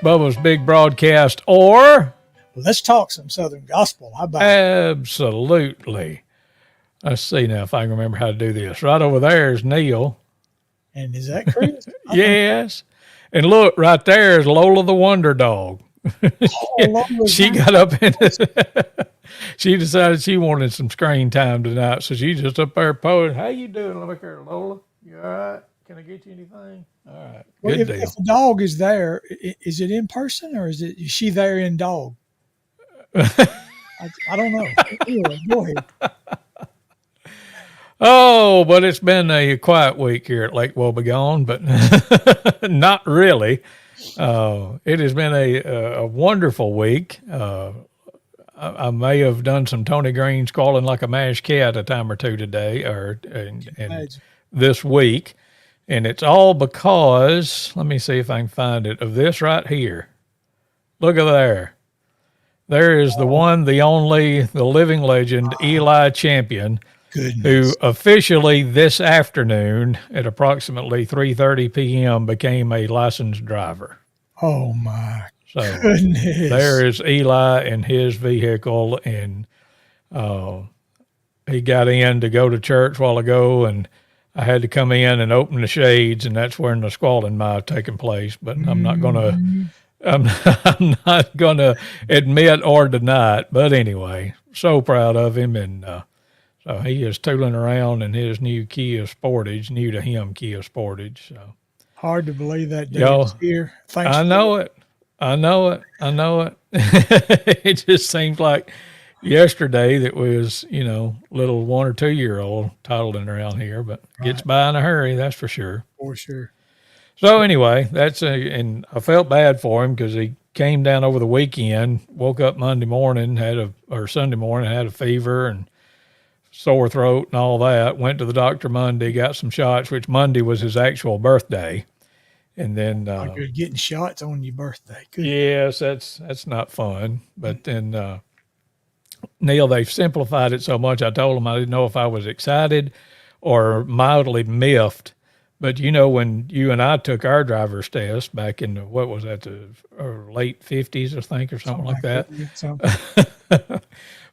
Bubba's Big Broadcast, or Let's talk some Southern gospel. How about absolutely. Let's see now if I can remember how to do this. Right over there is Neal. And is that Chris? Yes. And look, right there is Lola the Wonder Dog. She got up and she decided she wanted some screen time tonight, so she just up there posing. How you doing? Look here, Lola. You all right? Can I get you anything? All right. Well, Good deal. if the dog is there, is it in person or is she there in dog? I don't know. Anyway, go ahead. Oh, but it's been a quiet week here at Lake Wobegon, but not really. It has been a wonderful week. I may have done some Tony Green squalling like a mashed cat a time or two today, and this week, and it's all because, let me see if I can find it, of this right here. Look at there. There is the one, the only, the living legend, Eli Champion. Goodness. Who officially this afternoon at approximately 3:30 p.m. became a licensed driver. Oh my So goodness! there is Eli and his vehicle, and he got in to go to church a while ago, and I had to come in and open the shades, and that's when the squalling might have taken place. But I'm not gonna admit or deny it. But anyway, so proud of him, and so he is tooling around in his new Kia Sportage, new to him Kia Sportage. So hard to believe that day is here. I know it. It just seems like yesterday that was, little 1 or 2 year old toddling around here, but gets by in a hurry, that's for sure. For sure. So anyway, and I felt bad for him because he came down over the weekend, woke up Monday morning, or Sunday morning, had a fever and sore throat and all that. Went to the doctor Monday, got some shots, which Monday was his actual birthday. And then you're getting shots on your birthday. Good. Yes, that's not fun. But then Neal, they've simplified it so much. I told him I didn't know if I was excited or mildly miffed. But when you and I took our driver's test back in what was that, the late 50s, I think, or something like that.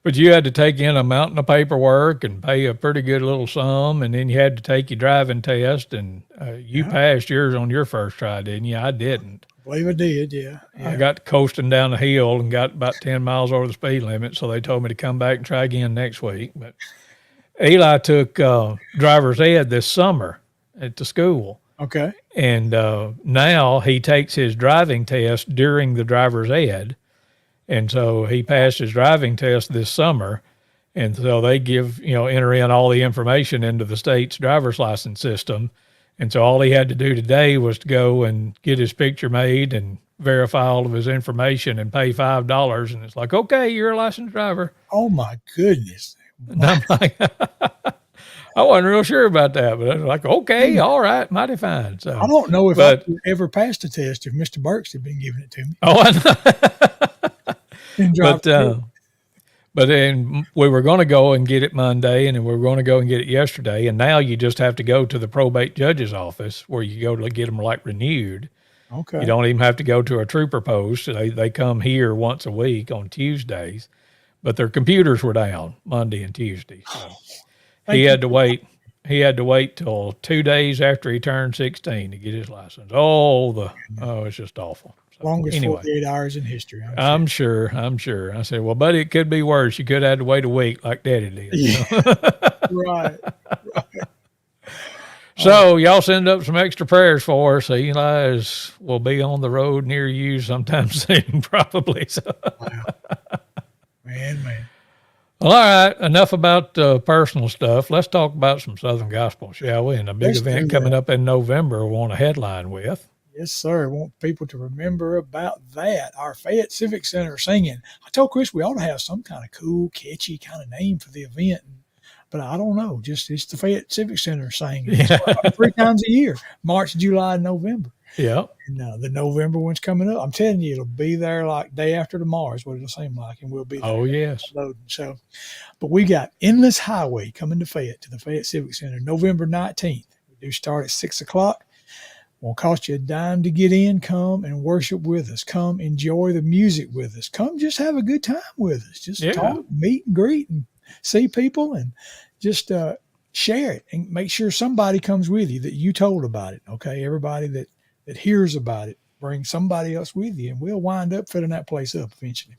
But you had to take in a mountain of paperwork and pay a pretty good little sum, and then you had to take your driving test, and you passed yours on your first try, didn't you? I didn't. I believe I did, yeah. I got coasting down the hill and got about 10 miles over the speed limit, so they told me to come back and try again next week. But Eli took driver's ed this summer at the school. Okay. And now he takes his driving test during the driver's ed. And so he passed his driving test this summer. And so they enter in all the information into the state's driver's license system. And so all he had to do today was to go and get his picture made and verify all of his information and pay $5. And it's like, okay, you're a licensed driver. Oh my goodness. And I'm like, I wasn't real sure about that, but I was like, okay, all right, mighty fine. So I don't know if I ever passed the test if Mr. Burks had been giving it to me. Oh, I know. But then we were going to go and get it Monday, and then we were going to go and get it yesterday, and now you just have to go to the probate judge's office where you go to get them renewed. Okay. You don't even have to go to a trooper post. They come here once a week on Tuesdays, but their computers were down Monday and Tuesday. So he had to wait. He had to wait till 2 days after he turned 16 to get his license. It's just awful. So, longest 48 hours in history. I'm sure. I said, well, buddy, it could be worse. You could have had to wait a week like Daddy did. Yeah. Right. So y'all send up some extra prayers for us. Eli will be on the road near you sometime soon, probably. So. Wow. Man. Well, all right, enough about personal stuff. Let's talk about some Southern gospel, shall we? And a big event coming up in November we want to headline with. Yes, sir. I want people to remember about that. Our Fayette Civic Center singing. I told Chris we ought to have some kind of cool, catchy kind of name for the event. But I don't know. Just it's the Fayette Civic Center singing. Yeah. 3 times a year, March, July, and November. Yeah. And the November one's coming up. I'm telling you, it'll be there like day after tomorrow is what it'll seem like. And we'll be there. Oh, yes. So, but we got Endless Highway coming to Fayette, to the Fayette Civic Center, November 19th. We do start at 6 o'clock. Won't cost you a dime to get in. Come and worship with us. Come enjoy the music with us. Come just have a good time with us. Just Yeah. talk, meet and greet and see people and just share it and make sure somebody comes with you that you told about it. Okay. Everybody that hears about it, bring somebody else with you and we'll wind up filling that place up eventually.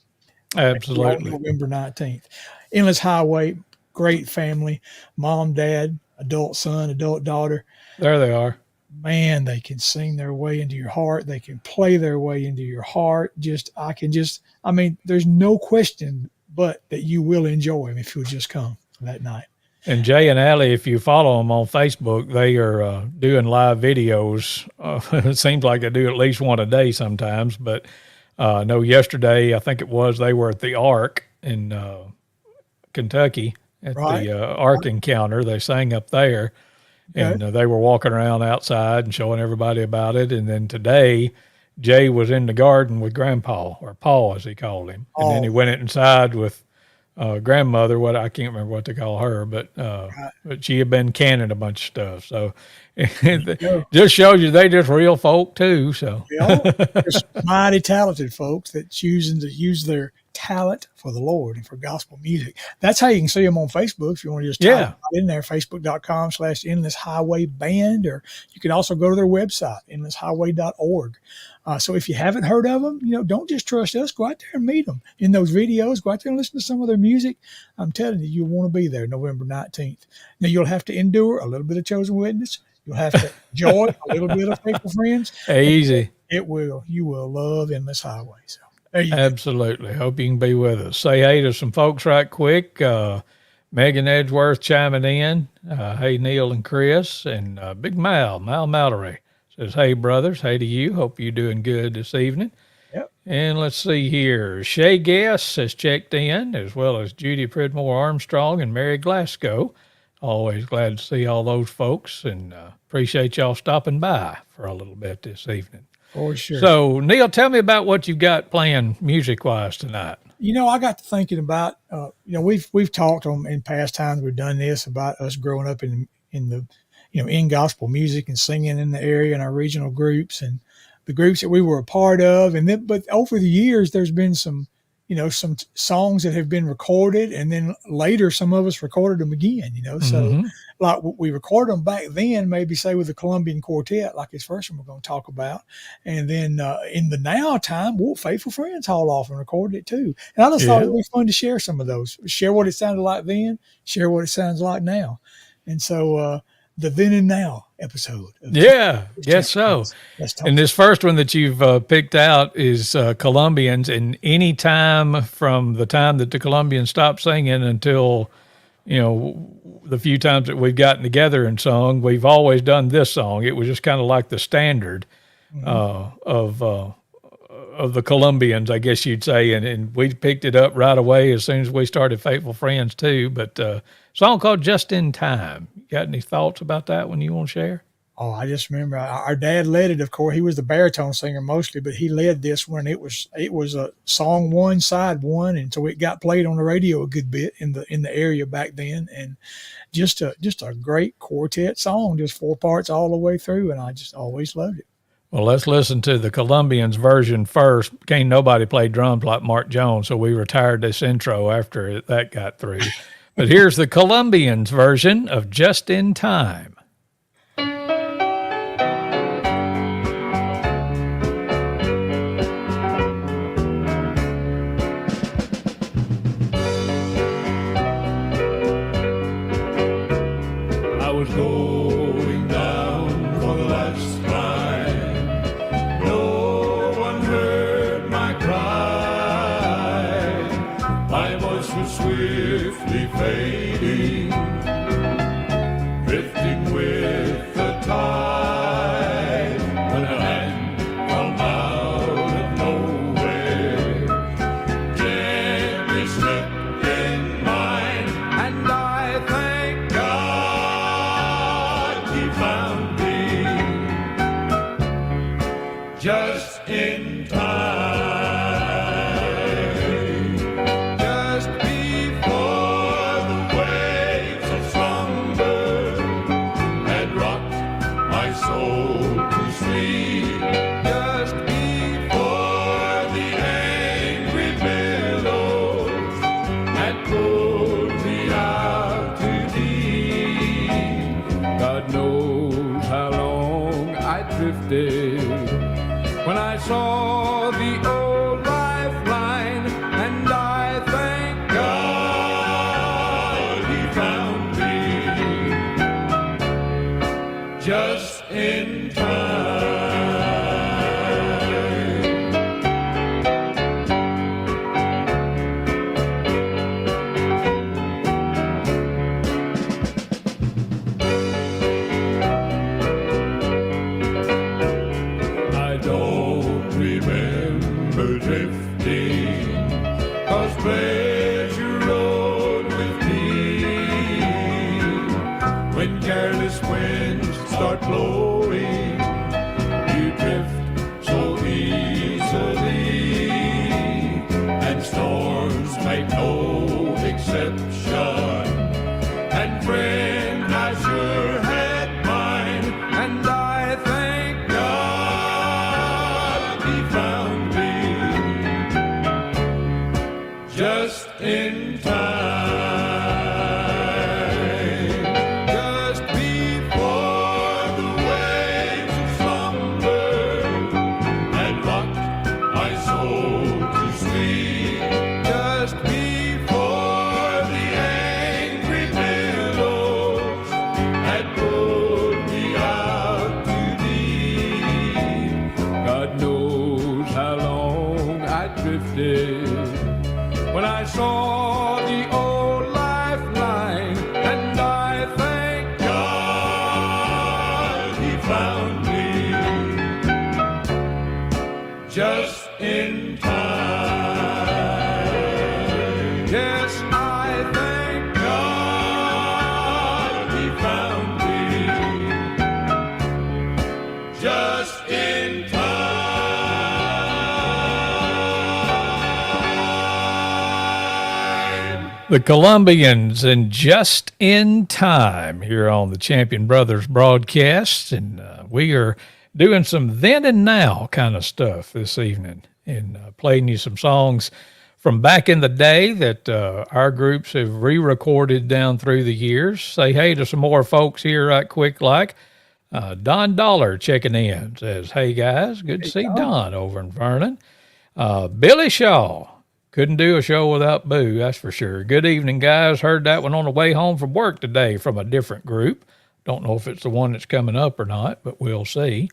Absolutely. November 19th. Endless Highway, great family, mom, dad, adult son, adult daughter. There they are. Man, they can sing their way into your heart. They can play their way into your heart. I mean, there's no question but that you will enjoy them if you'll just come that night. And Jay and Allie, if you follow them on Facebook, they are doing live videos. It seems like they do at least one a day sometimes. But I know yesterday, I think it was, they were at the Ark in Kentucky at the Ark Encounter. They sang up there. And they were walking around outside and showing everybody about it. And then today, Jay was in the garden with Grandpa, or Paul as he called him. And then he went inside with grandmother, what I can't remember what to call her, but she had been canning a bunch of stuff. So it just shows you they just real folk too. So just mighty talented folks that choosing to use their talent for the Lord and for gospel music. That's how you can see them on Facebook. If you want to just type in there, facebook.com/Endless Highway Band, or you can also go to their website, endlesshighway.org. So if you haven't heard of them, don't just trust us. Go out there and meet them in those videos. Go out there and listen to some of their music. I'm telling you, you'll want to be there November 19th. Now, you'll have to endure a little bit of Chosen Witness. You'll have to enjoy a little bit of Faithful Friends. Easy. You will love Endless Highway. So there you go. Absolutely. Hope you can be with us. Say hey to some folks right quick. Megan Edgeworth chiming in. Hey, Neal and Chris. And Big Mal Mallory says, hey, brothers. Hey to you. Hope you're doing good this evening. Yep. And let's see here. Shay Guess has checked in, as well as Judy Pridmore Armstrong and Mary Glasgow. Always glad to see all those folks, and appreciate y'all stopping by for a little bit this evening. For sure. So, Neal, tell me about what you've got playing music-wise tonight. I got to thinking about, we've talked in past times we've done this about us growing up in the, in gospel music and singing in the area in our regional groups and the groups that we were a part of. And then, but over the years, there's been some songs that have been recorded, and then later some of us recorded them again, so like we recorded them back then, maybe say with the Colombian Quartet, like this first one we're going to talk about. And then in the now time, Faithful Friends hauled off and recorded it too. And I just thought it'd be fun to share some of those, share what it sounded like then, share what it sounds like now. And so the then and now episode. Yes, so. And this first one that you've picked out is Colombians, and any time from the time that the Colombians stopped singing until, the few times that we've gotten together and sung, we've always done this song. It was just kind of like the standard of the Colombians, I guess you'd say, and we picked it up right away as soon as we started Faithful Friends too. But song called Just in Time. Got any thoughts about that one you want to share? Oh, I just remember our dad led it. Of course, he was the baritone singer mostly, but he led this one. It was a song one, side one, and so it got played on the radio a good bit in the area back then. And just a great quartet song, just 4 parts all the way through, and I just always loved it. Well, let's listen to the Colombians version first. Can't nobody play drums like Mark Jones, so we retired this intro after that got through. But here's the Colombians version of Just in Time. I was going down for the last time. No one heard my cry. My voice was swiftly fading, drifting with the tide. When a hand from out of nowhere gently slipped in mine, and I thank God He found me just in time, just before the old lifeline, and I thank God he found me just in time. I don't remember drifting, 'cause pleasure rode with me. When careless winds start blowing, you drift so easily, and storms make no exception. And friend, I sure had mine, and I thank God he found me just in time, just before the waves of slumber had rocked my soul to sleep, just before the angry billows had pulled me out to deep. God knows how long I drifted when I saw the old lifeline, and I thank God he found me just in time. Yes, I thank God he found me just in time. The Colombians and Just in Time here on the Champion Brothers broadcast. And we are doing some then and now kind of stuff this evening and playing you some songs from back in the day that our groups have re-recorded down through the years. Say hey to some more folks here right quick like. Don Dollar checking in says, hey guys, good to see Don over in Vernon. Billy Shaw, couldn't do a show without Boo, that's for sure. Good evening, guys. Heard that one on the way home from work today from a different group. Don't know if it's the one that's coming up or not, but we'll see.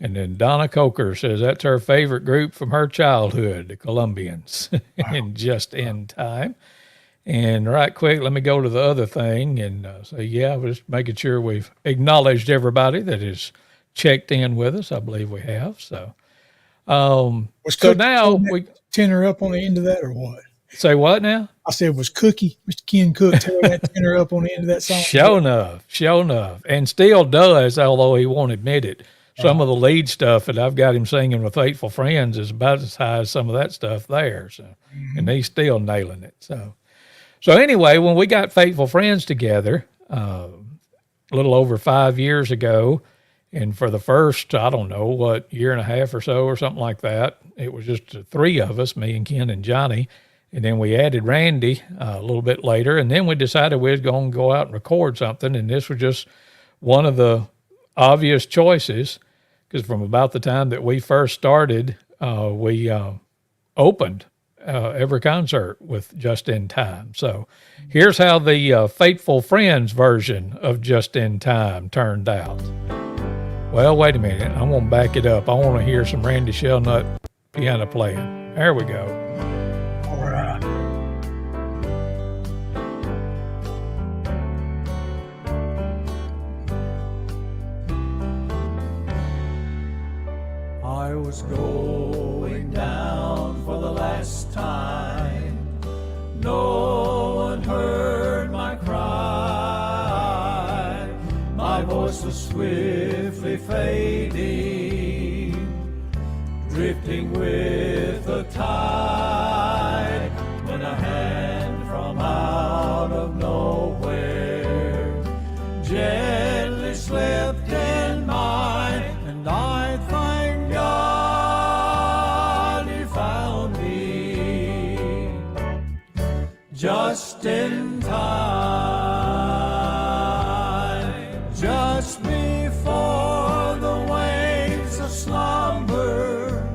And then Donna Coker says that's her favorite group from her childhood, the Colombians, and Just in Time. And right quick, let me go to the other thing and say, yeah, we're just making sure we've acknowledged everybody that has checked in with us. I believe we have. So, Was so Cookie now throwing that we tenor up on the end of that, or what? say what now? I said, was Cookie, Mr. Ken Cook, tearing that tenor up on the end of that song? Sure enough, and still does, although he won't admit it. Some of the lead stuff that I've got him singing with Faithful Friends is about as high as some of that stuff there. So, and he's still nailing it. So anyway, when we got Faithful Friends together, a little over 5 years ago, and for the first, I don't know, what, year and a half or so or something like that, it was just the three of us, me and Ken and Johnny. And then we added Randy a little bit later. And then we decided we was going to go out and record something. And this was just one of the obvious choices, because from about the time that we first started, we opened every concert with Just in Time. So here's how the Faithful Friends version of Just in Time turned out. Well, wait a minute. I'm going to back it up. I want to hear some Randy Shellnut piano playing. There we go. All right. I was going down for the last time. No one heard my cry. My voice was swiftly fading, drifting with the tide, when a hand from out of nowhere gently slipped in mine, and I thank God he found me just in time, just before the waves of slumber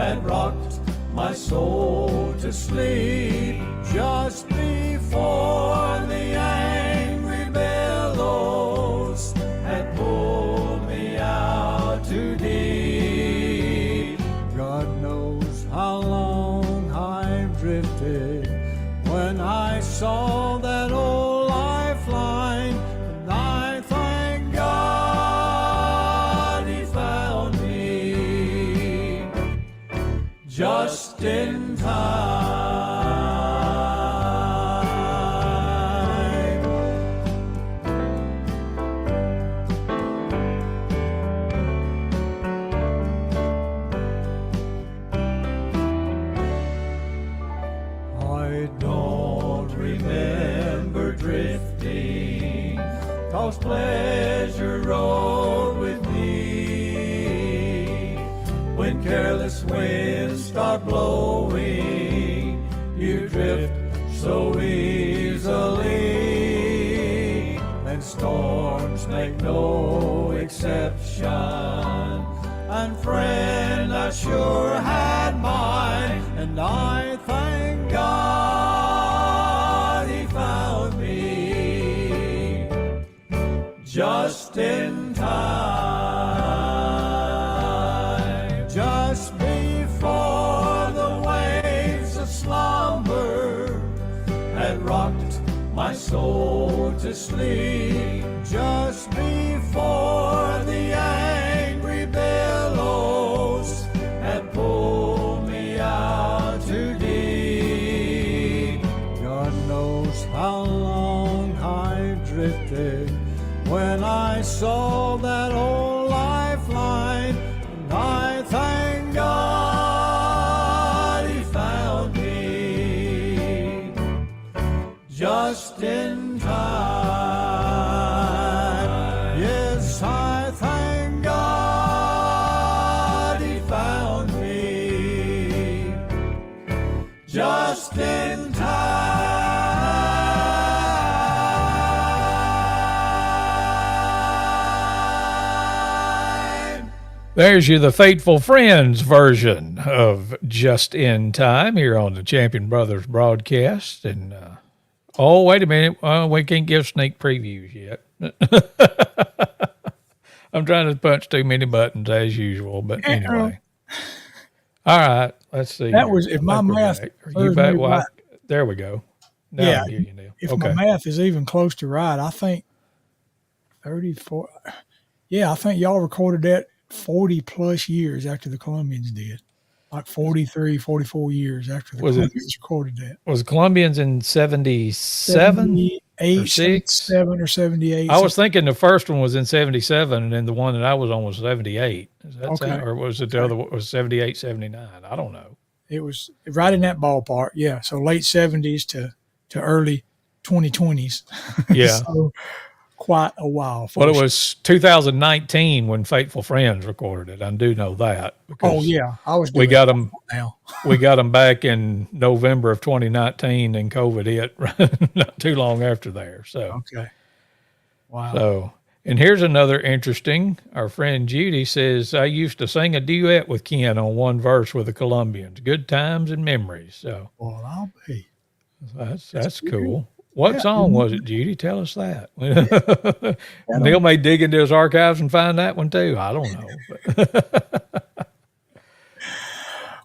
had rocked my soul to sleep just before the angry billows had pulled me out too deep. God knows how long I've drifted when I saw that old lifeline, and I thank God he found me just in time. I don't remember drifting, 'cause pleasure rode with me. When careless winds start blowing, you drift so easily, and storms make no exception. And friend, I sure had mine, and I thank God he found me just in time, just before the waves of slumber had rocked my soul to sleep, just before the angry billows had pulled me out too deep. God knows how long I've drifted when I saw that old lifeline, and I thank God he found me just in time. Yes, I thank God he found me just in time. There's you, the Fateful Friends version of Just in Time here on the Champion Brothers broadcast. And, oh, wait a minute. We can't give sneak previews yet. I'm trying to punch too many buttons as usual, but anyway. All right, let's see. That here. was, if I my think we're math back. Are you serves back? me Well, right. there we go. Now Yeah, I can hear you, Neil. If Okay. my math is even close to right, I think 34. Yeah, I think y'all recorded that 40 plus years after the Colombians did. Like 43, 44 years after the Was it- Colombians recorded that. Was Colombians in 77 78, or 6? 77 or 78. I was thinking the first one was in 77, and then the one that I was on was 78. Is that Okay. or was it the other one was 78, 79? I don't know. It was right in that ballpark. Yeah. So late 70s to early 2020s. Yeah. So quite a while. for Well, it sure. was 2019 when Fateful Friends recorded it. I do know that. because Oh, yeah. I was doing We got them. now. We got them back in November of 2019, and COVID hit not too long after there. So, Okay. Wow. And here's another interesting. Our friend Judy says, I used to sing a duet with Ken on one verse with the Colombians. Good times and memories. So Well, I'll be. that's cool. What Yeah. song was it, Judy? Tell us that. Neil may dig into his archives and find that one too. I don't know.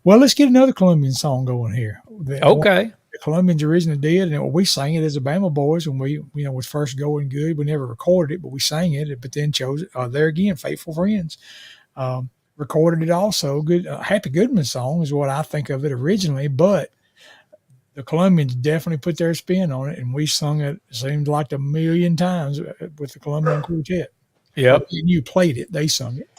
Well, let's get another Colombian song going here. Okay. The Colombians originally did, and we sang it as a Bama Boys when we, was first going good. We never recorded it, but we sang it. But then chose it. There again, Faithful Friends recorded it also. Good, Happy Goodman song is what I think of it originally, but the Colombians definitely put their spin on it, and we sung it. It seemed like a million times with the Colombian Quartet. Yep. And you played it; they sung it.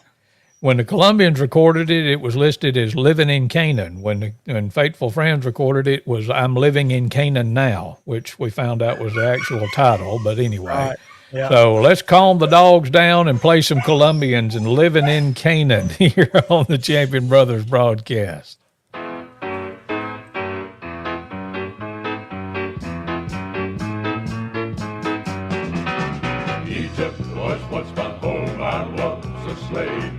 When the Colombians recorded it, it was listed as Living in Canaan. When Faithful Friends recorded it, was I'm Living in Canaan Now, which we found out was the actual title. But anyway, Right. Yeah. So let's calm the dogs down and play some Colombians and Living in Canaan here on the Champion Brothers broadcast. Egypt was once my home, I was a slave.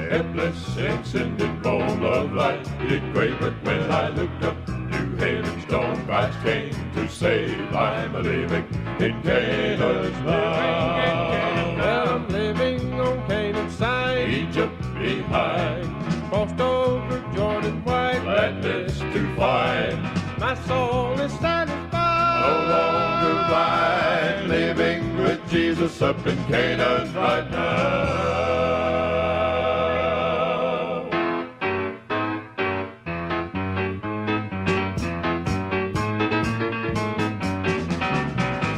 helpless, extended ball of light did quake, but when I looked up to heaven's dome, Christ came to save. I'm a living in Canaan's land. I'm living on Canaan's side, Egypt behind, crossed over Jordan wide, gladness to find, my soul is satisfied. no longer blind, living with Jesus up in Canaan right now.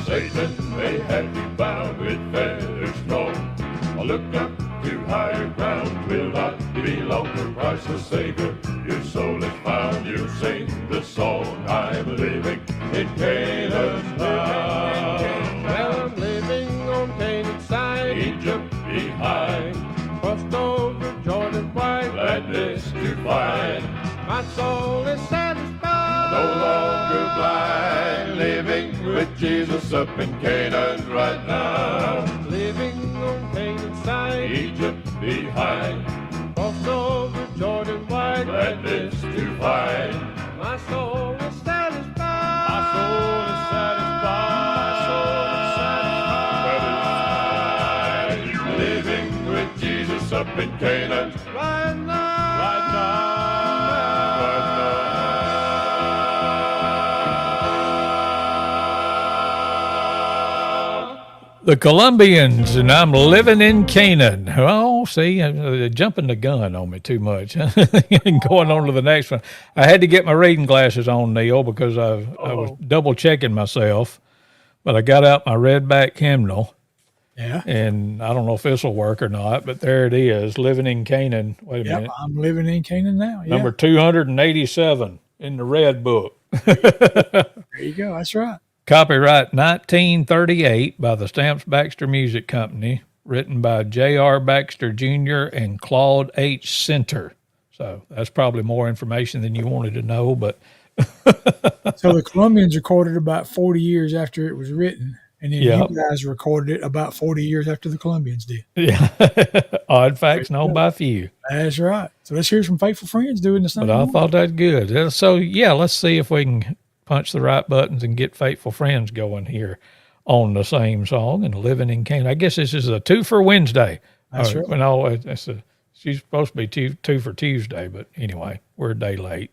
Satan may have you bound with fetters strong. I'll look up to higher ground, will not be longer. Christ the Savior, your soul is found. You'll sing the song, I'm living in Canaan now. Well, I'm living on Canaan's side, Egypt behind, crossed over Jordan wide, gladness to find, my soul is satisfied. no longer blind, living with Jesus up in Canaan right now. Living on Canaan's side, Egypt behind, crossed over Jordan wide, gladness to find, my soul is satisfied. my soul is satisfied, living with Jesus up in Canaan Right now, right now, right now. The Colombians, and I'm living in Canaan. Oh, see, jumping the gun on me too much. Going on to the next one. I had to get my reading glasses on, Neal, because I was double checking myself. But I got out my redback hymnal, Yeah. and I don't know if this will work or not, but there it is, living in Canaan. Wait a Yep. minute. I'm living in Canaan now. Yeah. Number 287 in the red book. There you go. That's right. Copyright 1938 by the Stamps Baxter Music Company, written by J.R. Baxter Jr. and Claude H. Center. So that's probably more information than you wanted to know, but So the Colombians recorded about 40 years after it was written, and then Yep. you guys recorded it about 40 years after the Colombians did. yeah, odd facts known by few. That's right. So let's hear some faithful friends doing the same. But I thought that's good. So yeah, let's see if we can punch the right buttons and get faithful friends going here on the same song and living in Canaan. I guess this is a 2 for Wednesday. That's right. Well, no, she's supposed to be two for Tuesday, but anyway, we're a day late.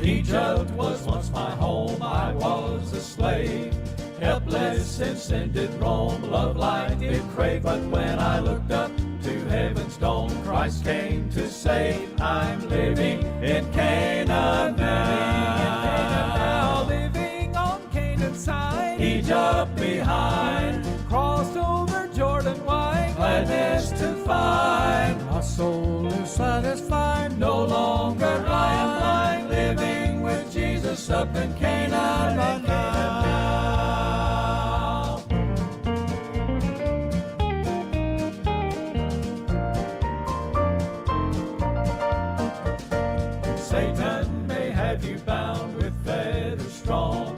Egypt was once my home, I was a slave. Helpless and sin did roam, love light did crave. But when I looked up to heaven's dome, Christ came to save. I'm living in Canaan now. Living on Canaan's side, Egypt behind. Crossed over Jordan wide, gladness to find. My soul is satisfied, no longer blind, living with Jesus up in Canaan right now. Satan may have you bound with fetters strong.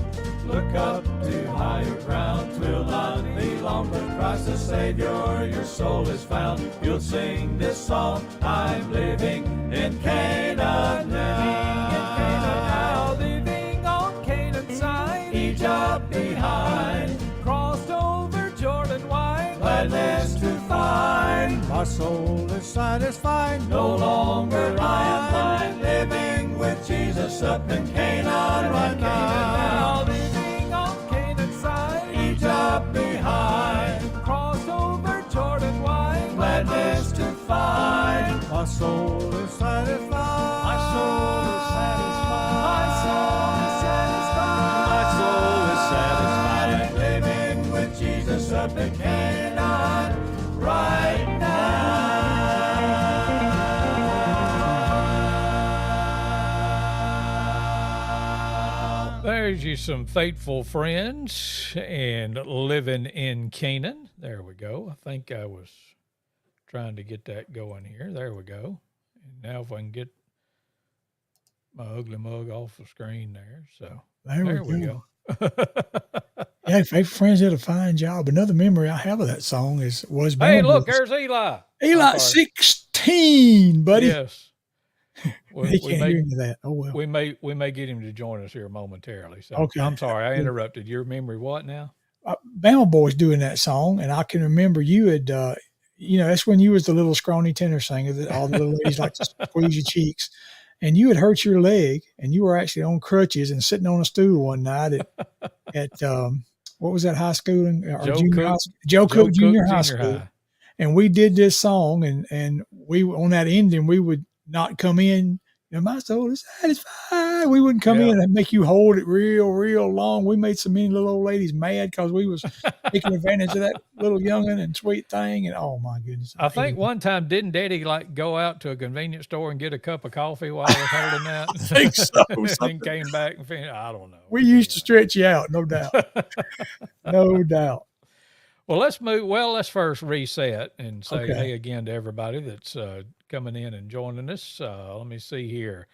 Look up to higher ground, 'twill not be long. But Christ the Savior, your soul is found. You'll sing this song, I'm living in Canaan now. Living on Canaan's side, Egypt behind. Crossed over Jordan wide, gladness to find. My soul is satisfied, no longer blind, living with Jesus up in Canaan right now. Living on Canaan's side, Egypt behind. Crossed over Jordan wide, gladness to find. My soul is satisfied. My soul is satisfied. My soul is satisfied. My soul is satisfied. Living with Jesus up in Canaan right now. There's you some faithful friends and living in Canaan. There we go. I think I was trying to get that going here. There we go. And now if I can get my ugly mug off the screen there. So There we we go. Yeah, Faithful Friends did a fine job. Another memory I have of that song was Hey, Bama look, Boys. there's Eli. Eli, 16, buddy. Yes. He can't hear any of that. Oh, well. We may get him to join us here momentarily. So Okay. I'm sorry, I interrupted. Your memory what now? Bama Boys doing that song, and I can remember you had, that's when you was the little scrawny tenor singer that all the little ladies like to squeeze your cheeks, and you had hurt your leg, and you were actually on crutches and sitting on a stool one night at what was that high school Joe Cook Junior High School, and we did this song, and we on that ending we would not come in. My soul is satisfied. We wouldn't come in and make you hold it real long. We made so many little old ladies mad because we was taking advantage of that little youngin' and sweet thing. And oh my goodness! I think one time didn't Daddy like go out to a convenience store and get a cup of coffee while I was holding that? I think so. And came back and finished. I don't know. We used to stretch you out, no doubt. No doubt. Well, let's move. Well, let's first reset and say Okay. hey again to everybody that's coming in and joining us. Let me see here.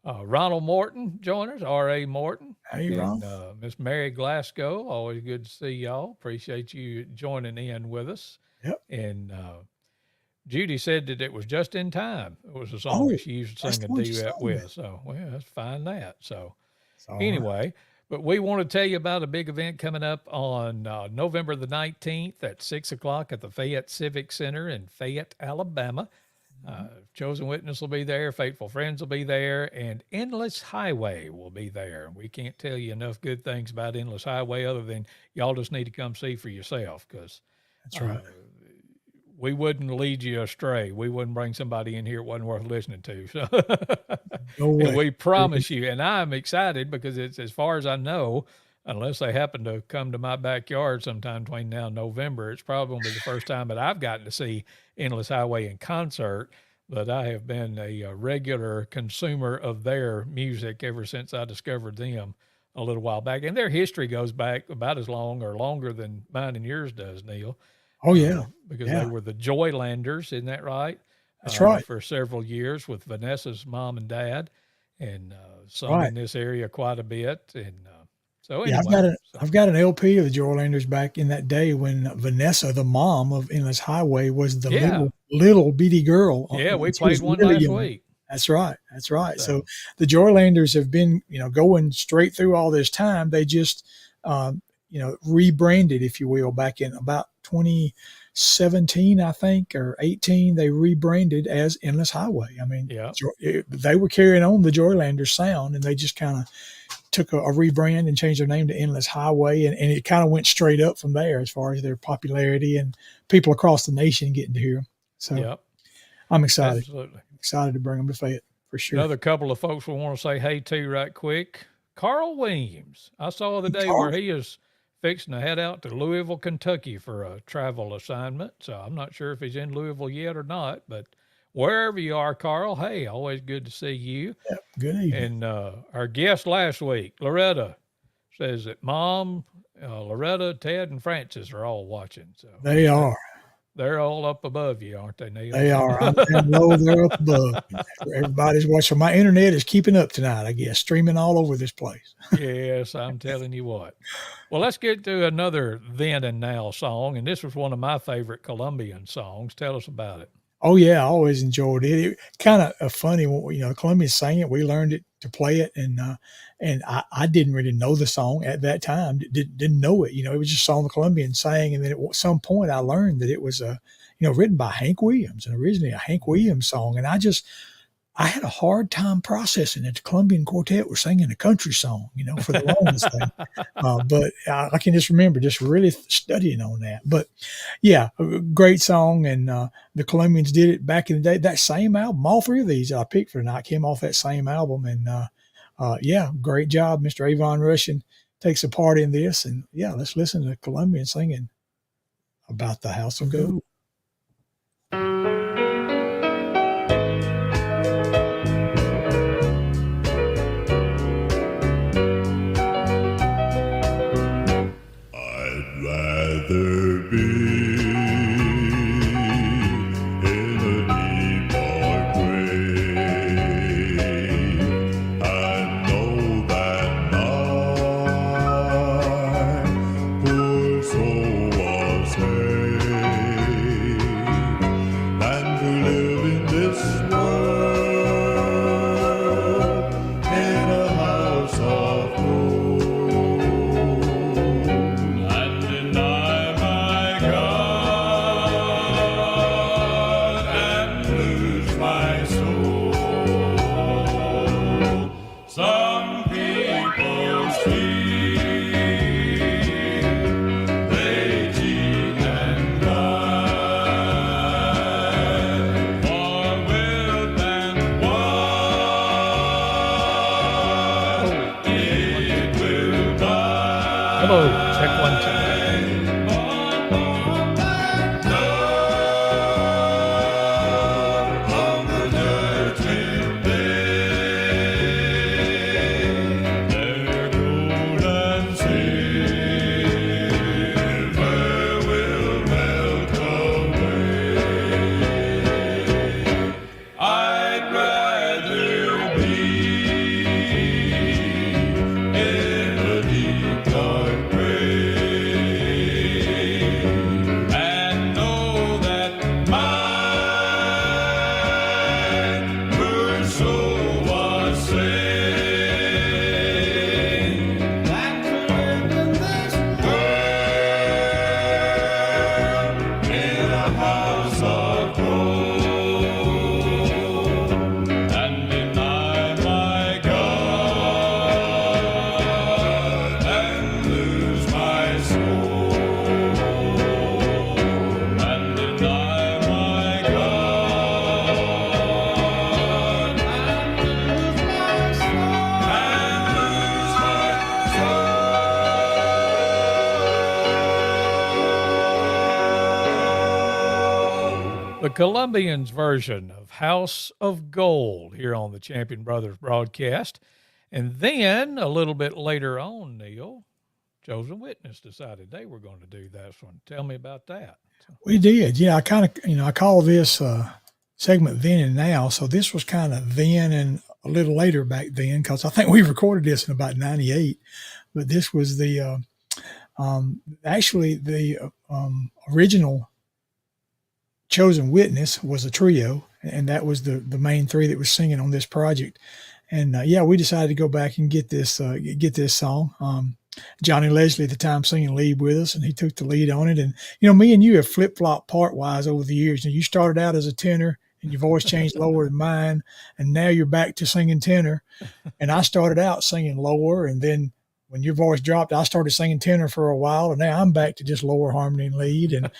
Ronald Morton join us, R.A. Morton. Hey, Ron. And Miss Mary Glasgow, always good to see y'all. Appreciate you joining in with us. Yep. And Judy said that it was just in time. It was a song that she used to sing a duet with. So, well, let's find that. So, anyway, but we want to tell you about a big event coming up on November the 19th at 6 o'clock at the Fayette Civic Center in Fayette, Alabama. Chosen Witness will be there, Faithful Friends will be there, and Endless Highway will be there. We can't tell you enough good things about Endless Highway other than y'all just need to come see for yourself, because that's right. We wouldn't lead you astray. We wouldn't bring somebody in here it wasn't worth listening to. So and we promise you, and I'm excited because it's, as far as I know, unless they happen to come to my backyard sometime between now and November, it's probably the first time that I've gotten to see Endless Highway in concert. But I have been a regular consumer of their music ever since I discovered them a little while back. And their history goes back about as long or longer than mine and yours does, Neal. Oh, yeah. Because they were the Joylanders, isn't that right? That's right. For several years with Vanessa's mom and dad, and sung in this area quite a bit. And so anyway. I've got an LP of the Joylanders back in that day when Vanessa, the mom of Endless Highway, was the little bitty girl. Yeah, we played one last week. That's right. That's right. So the Joylanders have been, going straight through all this time. They just, rebranded, if you will, back in about 2017, I think, or 18. They rebranded as Endless Highway. I mean, they were carrying on the Joylanders sound, and they just kind of took a rebrand and changed their name to Endless Highway, and it kind of went straight up from there as far as their popularity and people across the nation getting to hear them. So I'm excited. Absolutely. Excited to bring them to Fayette for sure. Another couple of folks we want to say hey to right quick. Carl Williams. I saw the day where he is fixing to head out to Louisville, Kentucky for a travel assignment. So I'm not sure if he's in Louisville yet or not, but wherever you are, Carl, hey, always good to see you. Yep, good evening. And our guest last week, Loretta, says that Mom, Loretta, Ted, and Francis are all watching. So they are. They're all up above you, aren't they, Neal? They are. I'm down low, they're up above. Everybody's watching. My internet is keeping up tonight, I guess, streaming all over this place. Yes, I'm telling you what. Well, let's get to another Then and Now song, and this was one of my favorite Colombian songs. Tell us about it. Oh, yeah, I always enjoyed it. It kind of funny when, Colombians sang it. We learned it to play it, and I didn't really know the song at that time. Didn't know it. It was just a song the Colombians sang, and then at some point I learned that it was written by Hank Williams, and originally a Hank Williams song. And I had a hard time processing that the Colombian Quartet were singing a country song, for the longest thing. But I can just remember just really studying on that. But yeah, a great song. And the Colombians did it back in the day. That same album, all three of these I picked for tonight came off that same album. And great job. Mr. Avon Russian takes a part in this. And yeah, let's listen to the Colombians singing about the House of Gold. Rather be in a deep dark grave. I know that now The Colombians' version of House of Gold here on the Champion Brothers broadcast. And then a little bit later on, Neil, Chosen Witness decided they were going to do that one. Tell me about that. We did. Yeah, I kind of, I call this segment Then and Now. So this was kind of then and a little later back then, because I think we recorded this in about 98. But this was the, actually the original Chosen Witness was a trio, and that was the main three that was singing on this project. And yeah, we decided to go back and get this song. Johnny Leslie at the time singing lead with us, and he took the lead on it. And me and you have flip flop part wise over the years. And you started out as a tenor, and your voice changed lower than mine, and now you're back to singing tenor. And I started out singing lower, and then when your voice dropped, I started singing tenor for a while, and now I'm back to just lower harmony and lead. And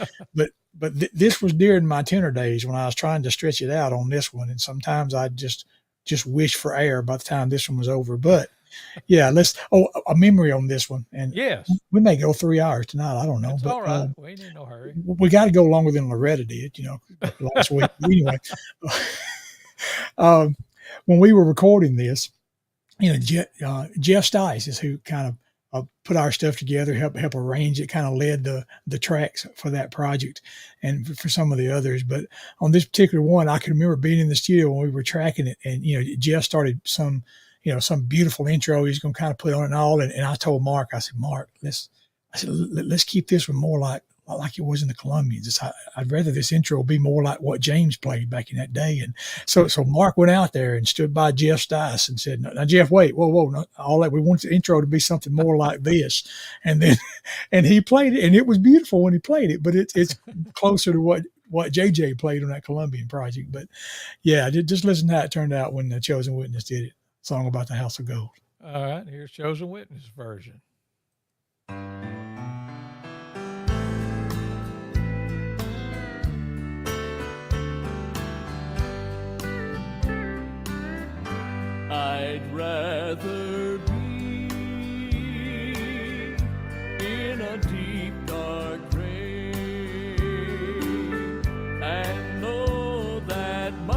but this was during my tenor days when I was trying to stretch it out on this one, and sometimes I just wish for air by the time this one was over. But yeah, a memory on this one, and yes, we may go 3 hours tonight. I don't know. It's but all right. We ain't in no hurry. We got to go longer than Loretta did, last week. Anyway, when we were recording this, Jeff Stice is who kind of put our stuff together, help arrange it, kind of led the tracks for that project and for some of the others. But on this particular one, I can remember being in the studio when we were tracking it, and Jeff started some beautiful intro he's going to kind of put on it and all. And I told Mark, I said, Mark, let's keep this one more like it was in the Colombians. I'd rather this intro be more like what James played back in that day. And so Mark went out there and stood by Jeff Stice and said, now Jeff, wait, whoa, not all that. We want the intro to be something more like this. And then, and he played it, and it was beautiful when he played it, but it's closer to what JJ played on that Colombian project. But yeah, just listen to how it turned out when the Chosen Witness did it. Song about the House of Gold. All right, here's Chosen Witness version. I'd rather be in a deep dark grave and know that my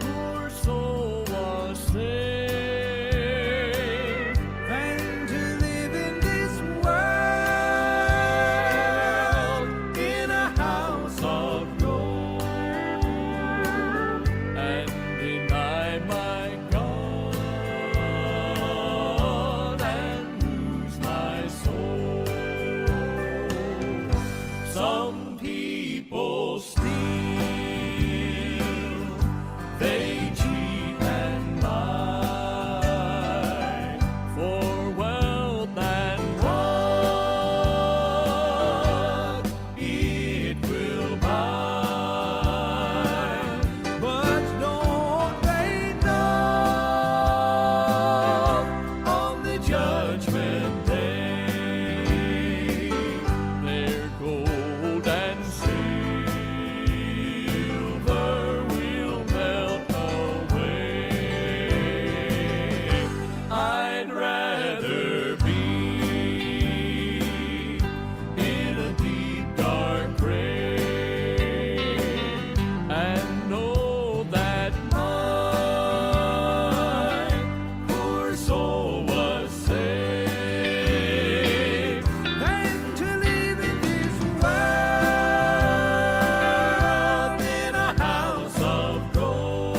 poor soul was saved than to live in this world in a house of gold and deny my God and lose my soul. Some people steal, they cheat and lie for wealth and what it will buy. But don't they know on the judgment day their gold and silver will melt away? I'd rather be in a deep dark grave and know that my poor soul was saved than to live in this world in a house of gold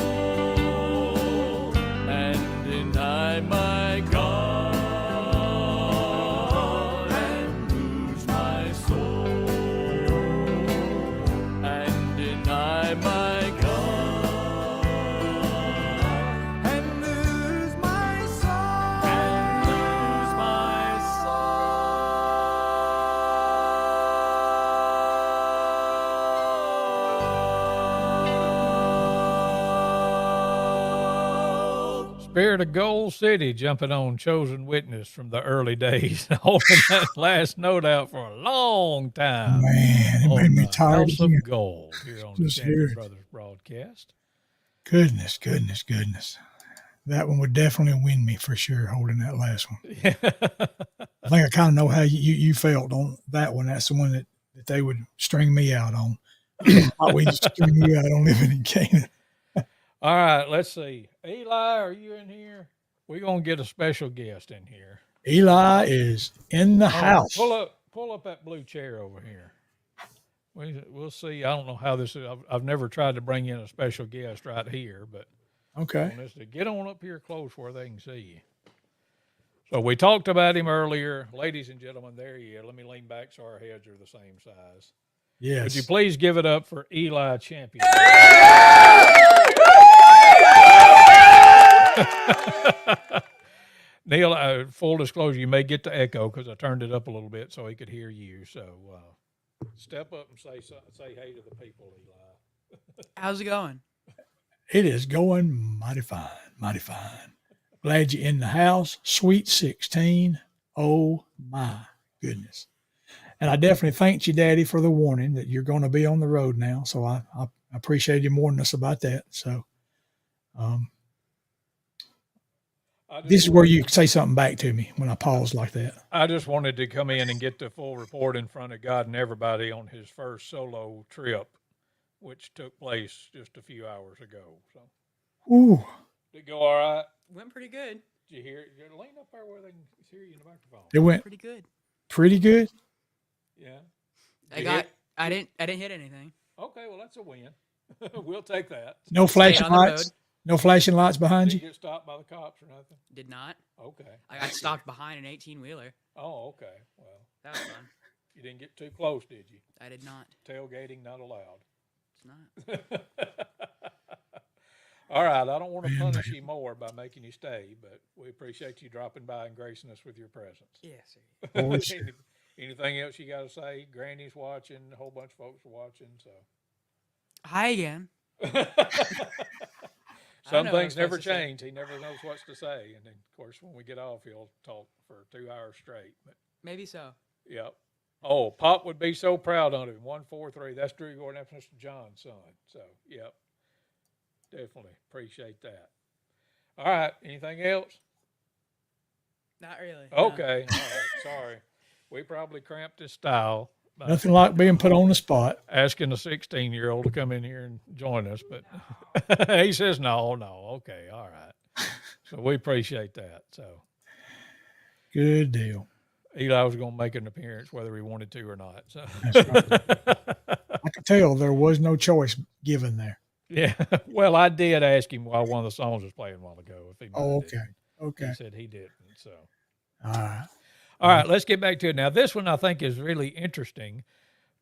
and deny my God and lose my soul and deny my God and lose my soul and lose my soul. Spirit of Gold City jumping on Chosen Witness from the early days, holding that last note out for a long time. Man, it on made me the tired House of again. Gold here on the Just Champion hear it. Brothers broadcast. Goodness. That one would definitely win me for sure, holding that last one. I think I kind of know how you felt on that one. That's the one that that they would string me out on. Like we just string you out on living in Canaan. All right, let's see. Eli, are you in here? We're gonna get a special guest in here. Eli is in the house. Pull up that blue chair over here. We'll see. I don't know how this is. I've never tried to bring in a special guest right here, but Okay. get on up here close where they can see you. So we talked about him earlier. Ladies and gentlemen, there he is. Let me lean back so our heads are the same size. Yes. Would you please give it up for Eli Champion? Neal, full disclosure, you may get the echo because I turned it up a little bit so he could hear you. So step up and say hey to the people, Eli. How's it going? It is going mighty fine, mighty fine. Glad you're in the house. Sweet 16. Oh, my goodness. And I definitely thanked you, Daddy, for the warning that you're going to be on the road now. So I appreciate you warning us about that. So this is where you say something back to me when I pause like that. I just wanted to come in and get the full report in front of God and everybody on his first solo trip, which took place just a few hours ago. So, Ooh. did it go all right? Went pretty good. Did you hear it? Lean up there where they can hear you in the microphone. It went Pretty good. pretty good. Yeah. I didn't hit anything. Okay, well that's a win. We'll take that. No flashing on the lights. road. No flashing lights behind Did you. you get stopped by the cops or nothing? Did not. Okay. I got stopped behind an 18-wheeler. Oh, okay. Well, That was fun. you didn't get too close, did you? I did not. Tailgating not allowed. It's not. All right, I don't want to punish you more by making you stay, but we appreciate you dropping by and gracing us with your presence. Yes, sir. Anything else you got to say? Granny's watching, a whole bunch of folks are watching, so. Hi again. Some know what I'm things never supposed to say. change. He never knows what to say, and then of course when we get off, he'll talk for 2 hours straight. But Maybe so. yep. Oh, Pop would be so proud of him. 143. That's Drew Gordon. That's Mr. John's son. So yep. Definitely appreciate that. All right. Anything else? Not really. Okay. All right. Sorry. We probably cramped his style by Nothing like being put on the spot. asking a 16-year-old to come in here and join us, but he says no. Okay. All right. So we appreciate that. So Good deal. Eli was going to make an appearance whether he wanted to or not. So That's right. I could tell there was no choice given there. yeah. Well, I did ask him while one of the songs was playing a while ago if he Oh, minded. okay. Okay. He said he didn't. So. All right. All right, let's get back to it. Now, this one I think is really interesting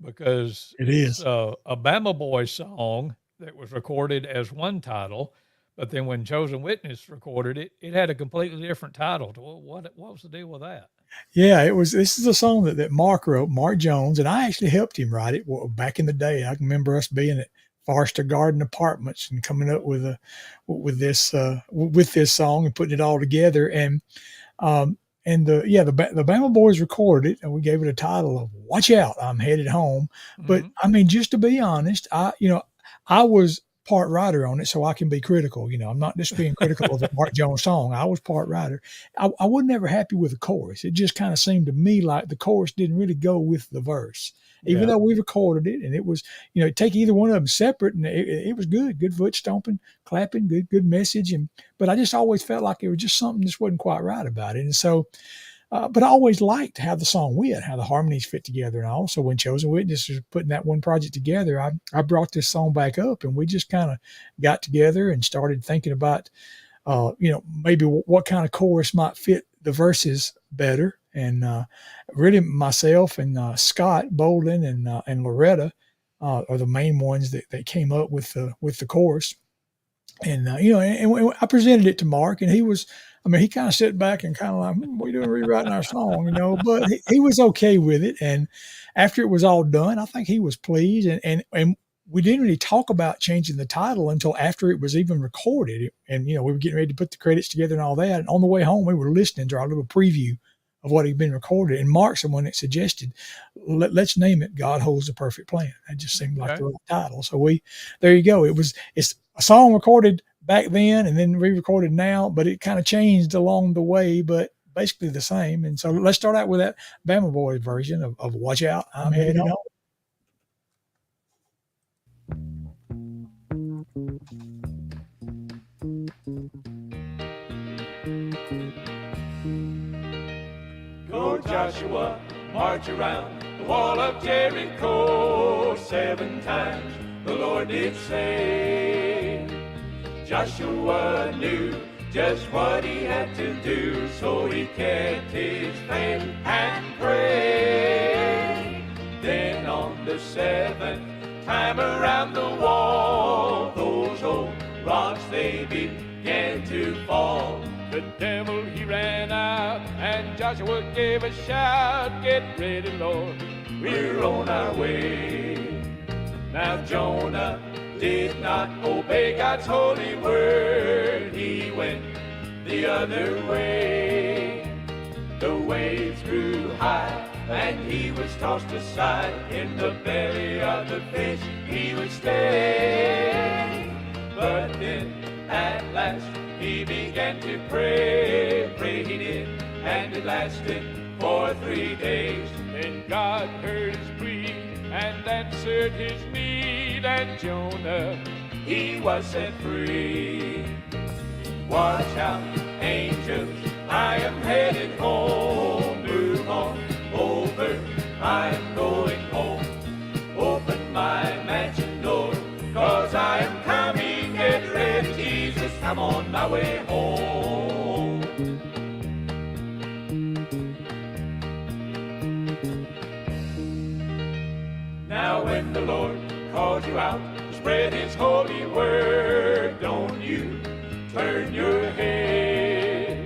because It is. it's a Bama Boys song that was recorded as one title, but then when Chosen Witness recorded it, it had a completely different title. What was the deal with that? Yeah, it was. This is a song that Mark wrote, Mark Jones, and I actually helped him write it. Well, back in the day, I can remember us being at Forester Garden Apartments and coming up with this song and putting it all together. And the Bama Boys recorded it, and we gave it a title of "Watch Out, I'm Headed Home." But Mhm. I mean, just to be honest, I was part writer on it, so I can be critical. I'm not just being critical of the Mark Jones song. I was part writer. I wasn't ever happy with the chorus. It just kind of seemed to me like the chorus didn't really go with the verse, even Yeah. though we recorded it, and it was, take either one of them separate, and it was good foot stomping, clapping, good message, but I just always felt like it was just something just wasn't quite right about it, and so. But I always liked how the song went, how the harmonies fit together. And also when Chosen Witness was putting that one project together, I brought this song back up, and we just kind of got together and started thinking about, maybe what kind of chorus might fit the verses better. And really myself and Scott Bolden and Loretta are the main ones that came up with the chorus. And, and I presented it to Mark, and he kind of sat back and kind of like, we doing rewriting our song, but he was okay with it. And after it was all done, I think he was pleased. And we didn't really talk about changing the title until after it was even recorded. And, we were getting ready to put the credits together and all that. And on the way home, we were listening to our little preview of what had been recorded. And Mark's the one that suggested, let's name it God Holds the Perfect Plan. That just seemed like Okay. the right title. So there you go. It's a song recorded back then and then re-recorded now, but it kind of changed along the way, but basically the same. And so let's start out with that Bama Boys version of Watch Out, I'm Headed Home. Go Joshua, march around the wall of Jericho 7 times, the Lord did say. Joshua knew just what he had to do, so he kept his faith and prayed. Then on the 7th time around the wall, those old rocks they began to fall. The devil he ran out, and Joshua gave a shout, "Get ready, Lord, We're on our way." Now Jonah did not obey God's holy word. He went the other way. The waves grew high, and he was tossed aside. In the belly of the fish he would stay. But then at last he began to pray. Pray he did, and it lasted for 3 days. Then God heard his plea and answered his need, and Jonah, He was set free. Watch out, angels, I am headed home. Move on over, I am going home. Open my mansion door, 'cause I am coming. Get ready, Jesus, I'm on my way home. Now when the Lord calls you out to spread his holy word, don't you turn your head.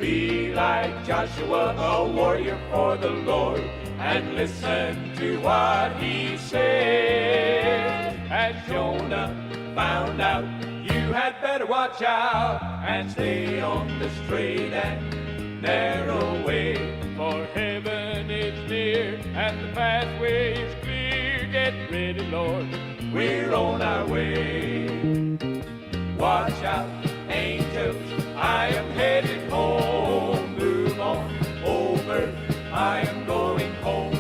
Be like Joshua, a warrior for the Lord, and listen to what he said. As Jonah found out, you had better watch out and stay on the straight and narrow way. for heaven is near, and the pathway is clear. Get ready, Lord, We're on our way. Watch out, angels, I am headed home. Move on over, I am going home.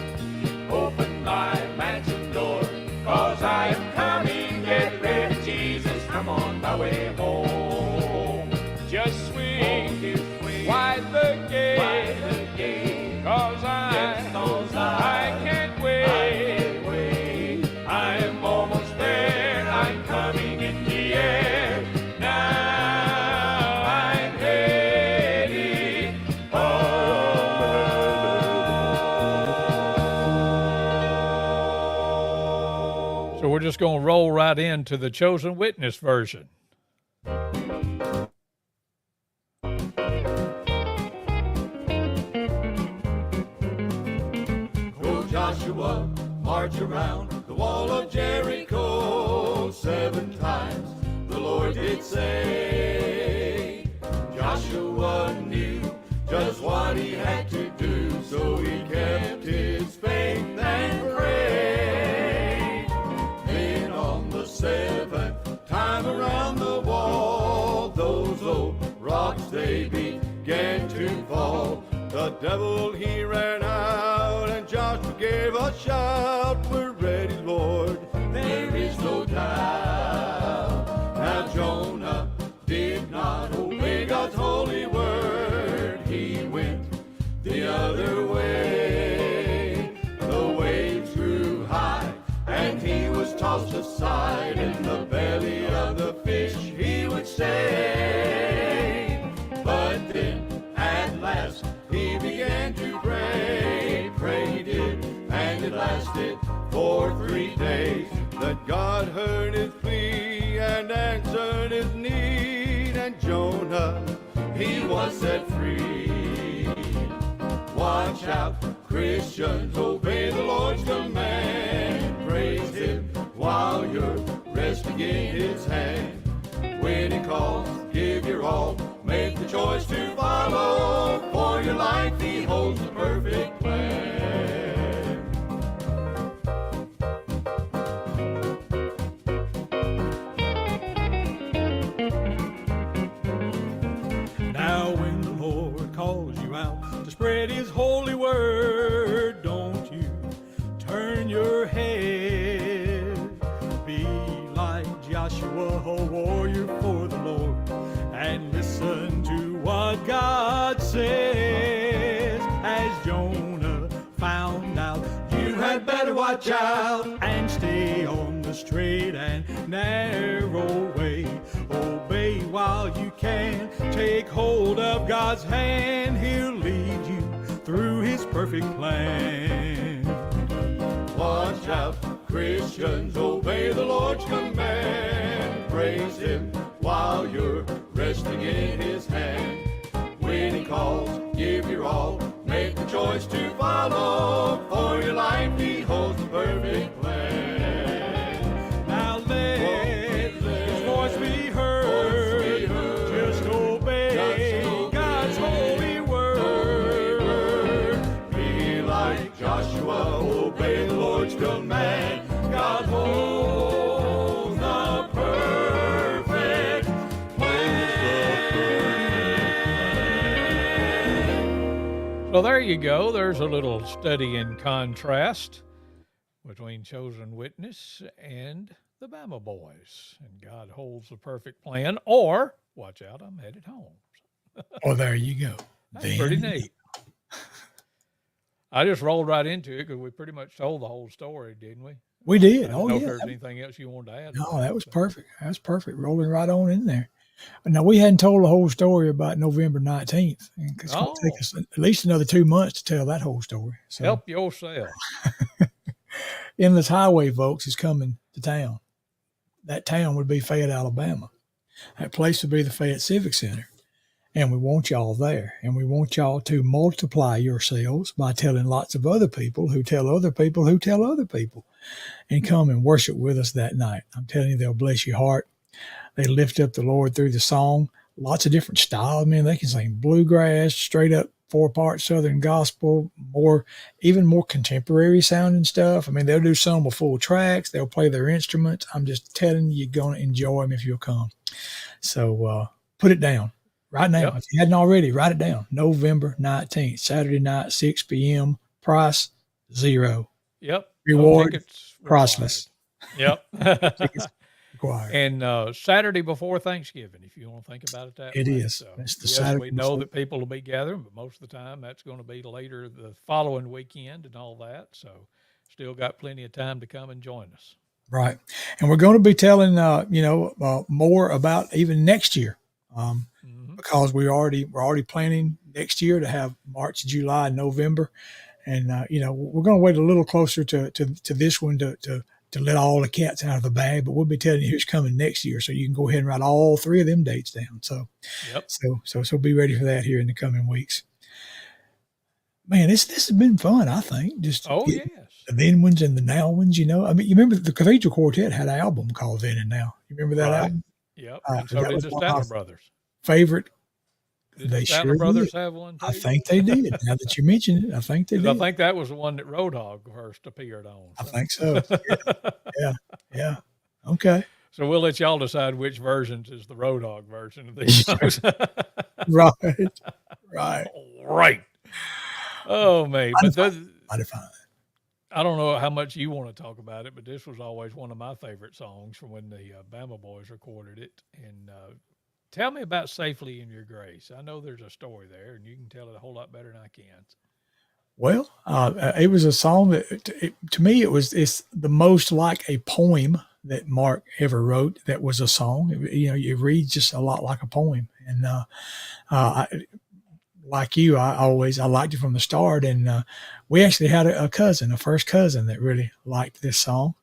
Open my mansion door, 'cause I am coming. Get ready, Jesus, I'm on my way home. just swing Swing wide the gate, wide the gate, 'cause yes, 'cause I can't wait. I can't wait. I am almost there. I'm coming in the air. Now I'm heading home. So we're just going to roll right into the Chosen Witness version. Go Joshua, march around the wall of Jericho 7 times, the Lord did say. Joshua knew just what he had to do, so he kept his faith and prayed. Then on the 7th time around the wall, those old rocks they began to fall. The devil he ran out, and Joshua gave a shout, "We're ready, Lord, there is no doubt." Now Jonah did not obey God's holy word. He went the other way. The waves grew high, and he was tossed aside. In the belly of the fish he would stay. But then at last he began to pray. Pray he did, and it lasted for 3 days. That God heard his plea and answered his need, and Jonah, he was set free. Watch out, Christians, obey the Lord's command. Praise him while you're resting in his hand. When he calls, give your all. Make the choice to follow. For your life, he holds the perfect plan. Now when the Lord calls you out to spread his holy word, don't Watch out and stay on the straight and narrow way. Obey while you can. Take hold of God's hand. He'll lead you through his perfect plan. Watch out, Christians, obey the Lord's command. Praise him while you're resting in his hand. When he calls, give your all. Make the choice to follow. For your life he holds the perfect plan. Now let his voice be heard. Just obey God's holy word. Be like Joshua, obey the Lord's command. God holds the perfect plan. So there you go. There's a little study in contrast between Chosen Witness and the Bama Boys. And God holds the perfect plan. Or, watch out, I'm headed home. Oh, there you go. That's pretty neat. I just rolled right into it because we pretty much told the whole story, didn't we? We did. I Oh, don't know yeah. if there's anything else you wanted to add. No, that was perfect. That was perfect. Rolling right on in there. Now, we hadn't told the whole story about November 19th. It's going to take us at least another 2 months to tell that whole story. So, Help yourself. Endless Highway, folks, is coming to town. That town would be Fayette, Alabama. That place would be the Fayette Civic Center. And we want y'all there. And we want y'all to multiply yourselves by telling lots of other people who tell other people who tell other people. And come and worship with us that night. I'm telling you, they'll bless your heart. They lift up the Lord through the song. Lots of different styles. I mean, they can sing bluegrass, straight up 4-part Southern gospel, even more contemporary sounding stuff. I mean, they'll do some with full tracks. They'll play their instruments. I'm just telling you, you're going to enjoy them if you'll come. So put it down right now. Yep. If you hadn't already, write it down. November 19th, Saturday night, 6 p.m. Price, $0. Yep. Reward, No tickets priceless. Yep. Tickets required. And Saturday before Thanksgiving, if you want to think about it that It way. is. So, That's the yes, Saturday we know before. that people will be gathering, but most of the time that's going to be later the following weekend and all that. So still got plenty of time to come and join us. Right. And we're going to be telling, more about even next year, because we're already planning next year to have March, July, and November. And, we're going to wait a little closer to this one to let all the cats out of the bag, but we'll be telling you who's coming next year. So you can go ahead and write all 3 of them dates down. So, Yep. so be ready for that here in the coming weeks. Man, this has been fun, I think. Just Yes. the then ones and the now ones, I mean, you remember the Cathedral Quartet had an album called Then and Now. You remember that Right. album? Yep. Uh, And so that did was the one of Statler my Brothers. Favorite. Did They the Statler sure Brothers did. have one too? I think they did. Now that you mention it, I think they 'Cause I did. think that was the one that Roadhog first appeared on. I think so. Yeah. Okay. So we'll let y'all decide which versions is the Roadhog version of these songs. Right. Right. Oh, man. But Mighty fine. I don't know how much you want to talk about it, but this was always one of my favorite songs from when the Bama Boys recorded it. And tell me about Safely in Your Grace. I know there's a story there, and you can tell it a whole lot better than I can. Well, it was a song that, to me, it's the most like a poem that Mark ever wrote. That was a song. It reads just a lot like a poem. And like you, I liked it from the start. And we actually had a first cousin that really liked this song.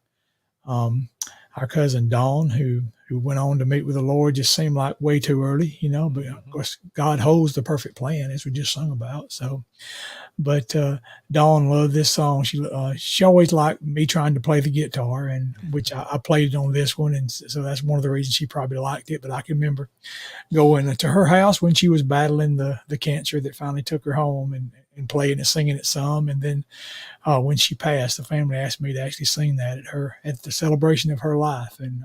Our cousin Dawn, who went on to meet with the Lord, just seemed like way too early, but of course God holds the perfect plan, as we just sung about. So, but Dawn loved this song. She always liked me trying to play the guitar, and which I played it on this one, and so that's one of the reasons she probably liked it. But I can remember going to her house when she was battling the cancer that finally took her home, and playing and singing it some. And then when she passed, the family asked me to actually sing that at the celebration of her life. And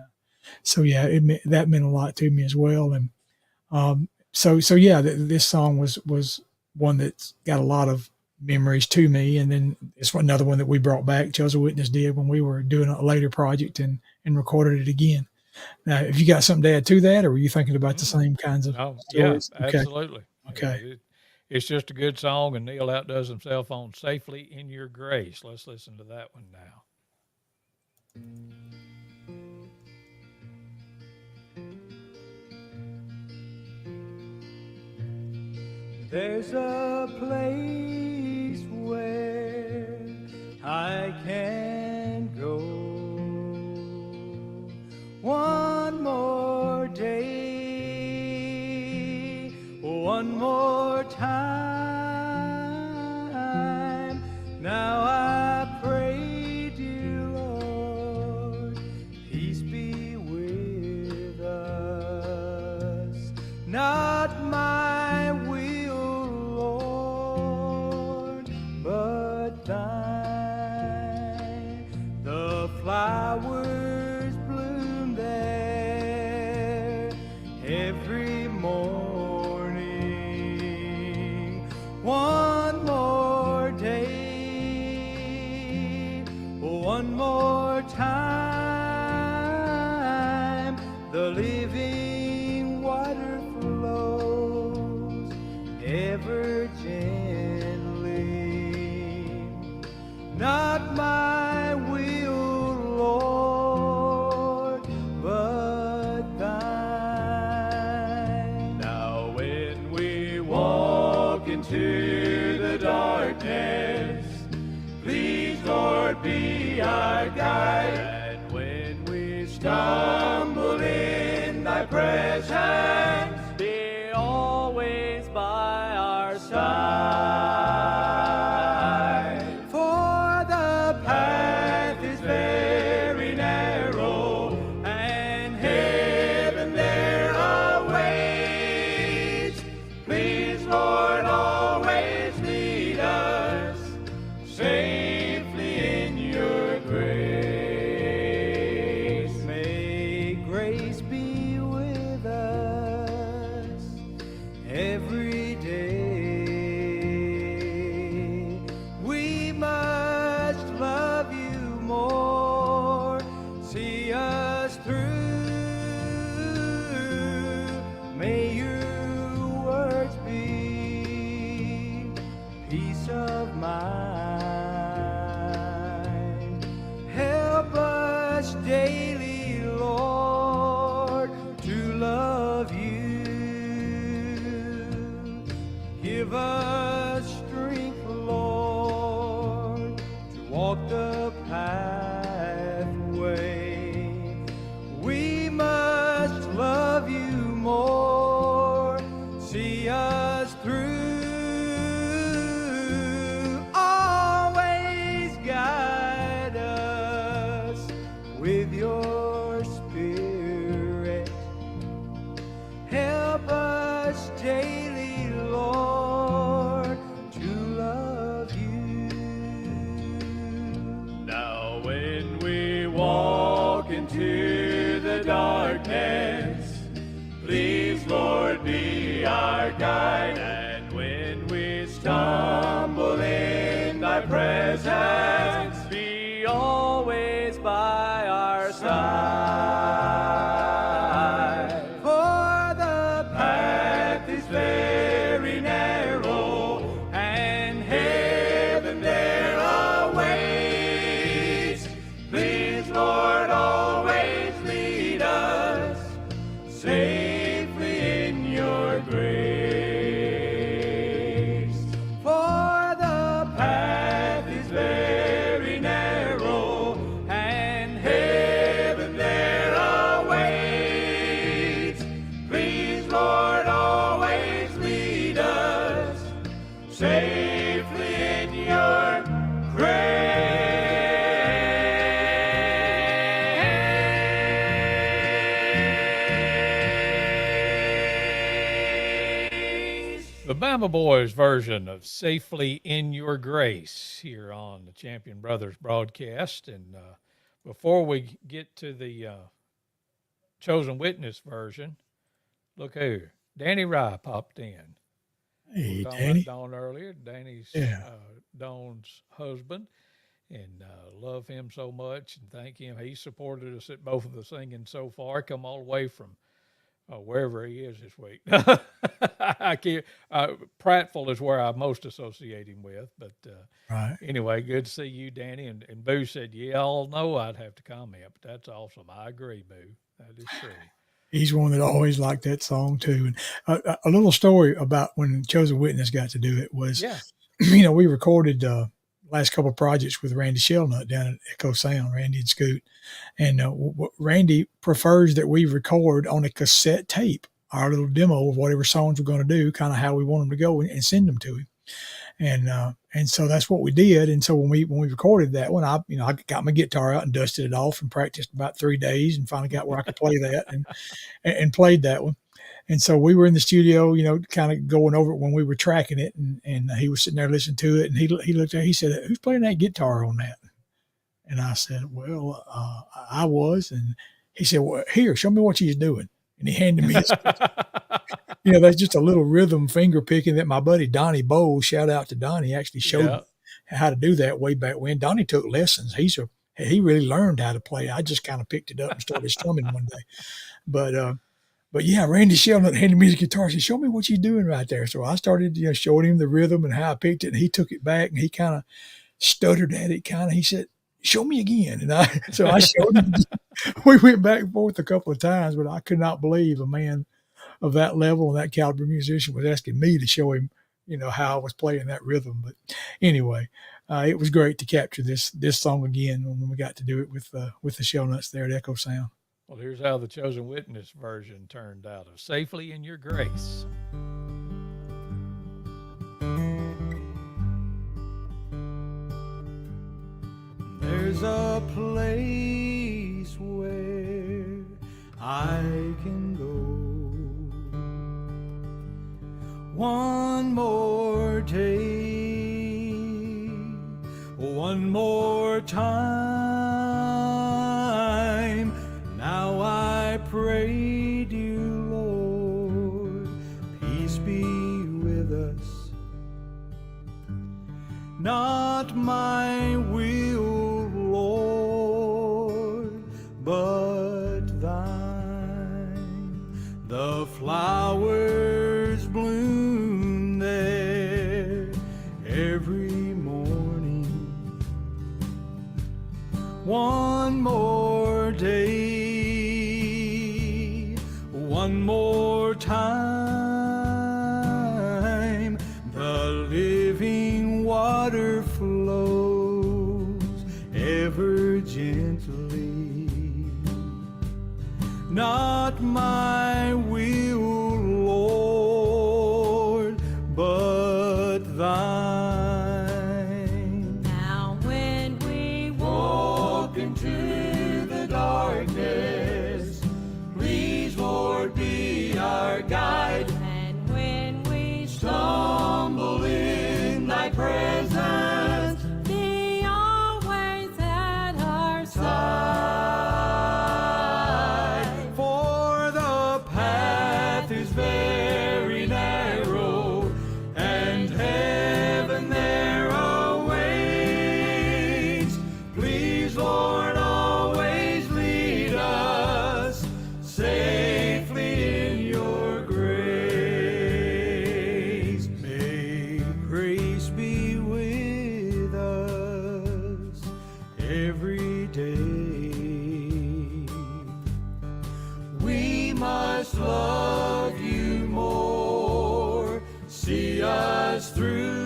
so yeah, that meant a lot to me as well. And so yeah, this song was one that's got a lot of memories to me. And then it's another one that we brought back. Chosen Witness did when we were doing a later project and recorded it again. Now, if you got something to add to that, or were you thinking about the same kinds of stories? Yeah, absolutely. Okay. It's just a good song, and Neal outdoes himself on Safely in Your Grace. Let's listen to that one now. There's a place where I can go one more day, one more time. Now I pray, dear Lord, peace be with us. Not my will, Lord, but thine. The flowers bloom there every morning. One more day, one more time. The living water flows ever gently. Not my will, Lord, but thine. Now when we walk into the darkness, please, Lord, be our guide. And when we stumble in thy presence, be always by our side. For the path is very narrow, and heaven there awaits. Please, Lord, always lead us safely in your grace. May grace be with us every day. We must love you more, see us through. May your words be peace of mind. Help us daily, Lord, to love you. Give us strength, Lord, to walk the pathway. We must love you more, see us through. Always guide us with your spirit. Help us daily, Lord, to love you. Now when we walk into the darkness, please, Lord, be our guide. And when we stumble in thy presence, be always by our side. For the path is very narrow, and heaven there awaits. Please, Lord, always lead us safely in your grace. For the path is very narrow, and heaven there awaits. Please, Lord, always lead us safely in your grace. The Bama Boys version of Safely in Your Grace here on the Champion Brothers broadcast. And before we get to the Chosen Witness version, look here. Danny Rye popped in. Hey, Talking Danny. about Dawn earlier. Danny's Yeah. Dawn's husband. And love him so much and thank him. He supported us at both of the singing so far. Come all the way from wherever he is this week. I can't. Prattville is where I most associate him with. But Right. anyway, good to see you, Danny. And Boo said, "Yeah, I'll know I'd have to comment, but that's awesome. I agree, Boo. That is true." He's one that always liked that song too. And a little story about when Chosen Witness got to do it was, Yeah. We recorded last couple of projects with Randy Shellnut down at Echo Sound, Randy and Scoot. And Randy prefers that we record on a cassette tape, our little demo of whatever songs we're going to do, kind of how we want them to go, and send them to him. And so that's what we did. And so when we recorded that one, I got my guitar out and dusted it off and practiced about 3 days and finally got where I could play that and played that one. And so we were in the studio, kind of going over it when we were tracking it, and he was sitting there listening to it, and he looked at, he said, "Who's playing that guitar on that?" And I said, "Well, I was." And he said, "Well, here, show me what you're doing." And he handed me his, that's just a little rhythm finger picking that my buddy Donnie Bowles, shout out to Donnie, actually showed me how to do that way back when. Donnie took lessons. He really learned how to play. I just kind of picked it up and started strumming one day. But yeah, Randy Shellnut handed me his guitar. He said, "Show me what you're doing right there." So I started, showing him the rhythm and how I picked it. And he took it back and he kind of stuttered at it. He said, "Show me again." And I showed him. We went back and forth a couple of times, but I could not believe a man of that level and that caliber musician was asking me to show him, how I was playing that rhythm. But anyway, it was great to capture this song again when we got to do it with the Shellnuts there at Echo Sound. Well, here's how the Chosen Witness version turned out of "Safely in Your Grace." There's a place where I can go one more day, one more time. Now I pray, dear Lord, peace be with us. Not my will, Lord, but thine. The flowers bloom there every morning. One more day, one more time. The living water flows ever gently. Not my will, Lord, but thine. Now when we Walk into the darkness, please, Lord, be our guide. and when we Stumble in thy presence, be always at our side. for the path is very narrow, and heaven there awaits. Please, Lord, always lead us safely in your grace. May grace be with us every day. We must love you more, see us through.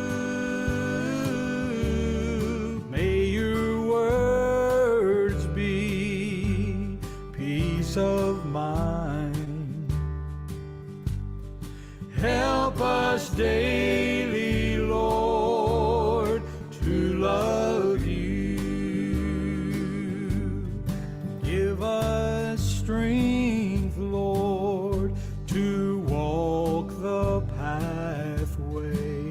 May your words be peace of mind. Help us daily, Lord, to love you. Give us strength, Lord, to walk the pathway.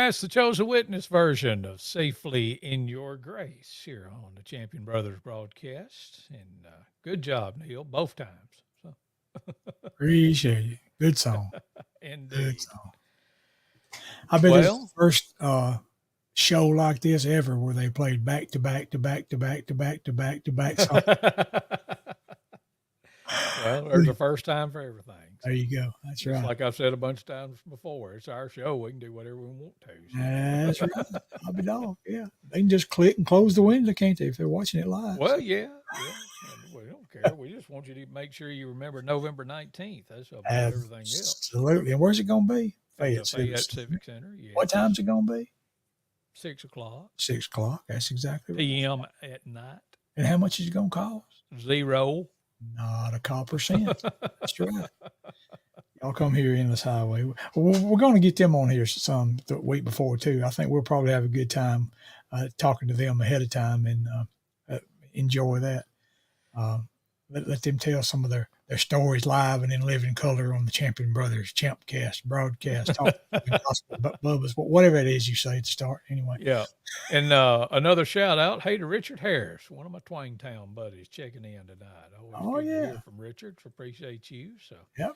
That's the Chosen Witness version of Safely in Your Grace here on the Champion Brothers broadcast. And good job, Neil, both times. So, Appreciate it. Good song. indeed. Good song. I bet it's Well- the first show like this ever where they played back to back to back to back to back to back to back songs. Well, there's a first time for everything. So, There you go. That's just right. like I've said a bunch of times before, it's our show. We can do whatever we want to. So. That's right. I'll be dog. Yeah. They can just click and close the window, can't they, if they're watching it live? Well, yeah. And we don't care. We just want you to make sure you remember November 19th. That's about everything else. Absolutely. And where's it going to be? The Fayette Civic Center. Yeah. What time's it going to be? 6 o'clock 6 o'clock. That's exactly right. p.m. at night. And how much is it going to cost? 0. Not a copper cent. That's right. Y'all come here, Endless Highway. We're going to get them on here some the week before, too. I think we'll probably have a good time talking to them ahead of time and enjoy that. Let them tell some of their stories live and in living color on the Champion Brothers ChampCast broadcast. Talk gospel about Bubba's, whatever it is you say at the start. Anyway. Yeah. And another shout out, hey, to Richard Harris, one of my Twangtown buddies, checking in tonight. Always good to hear from Richard. Appreciate you. So, Yep.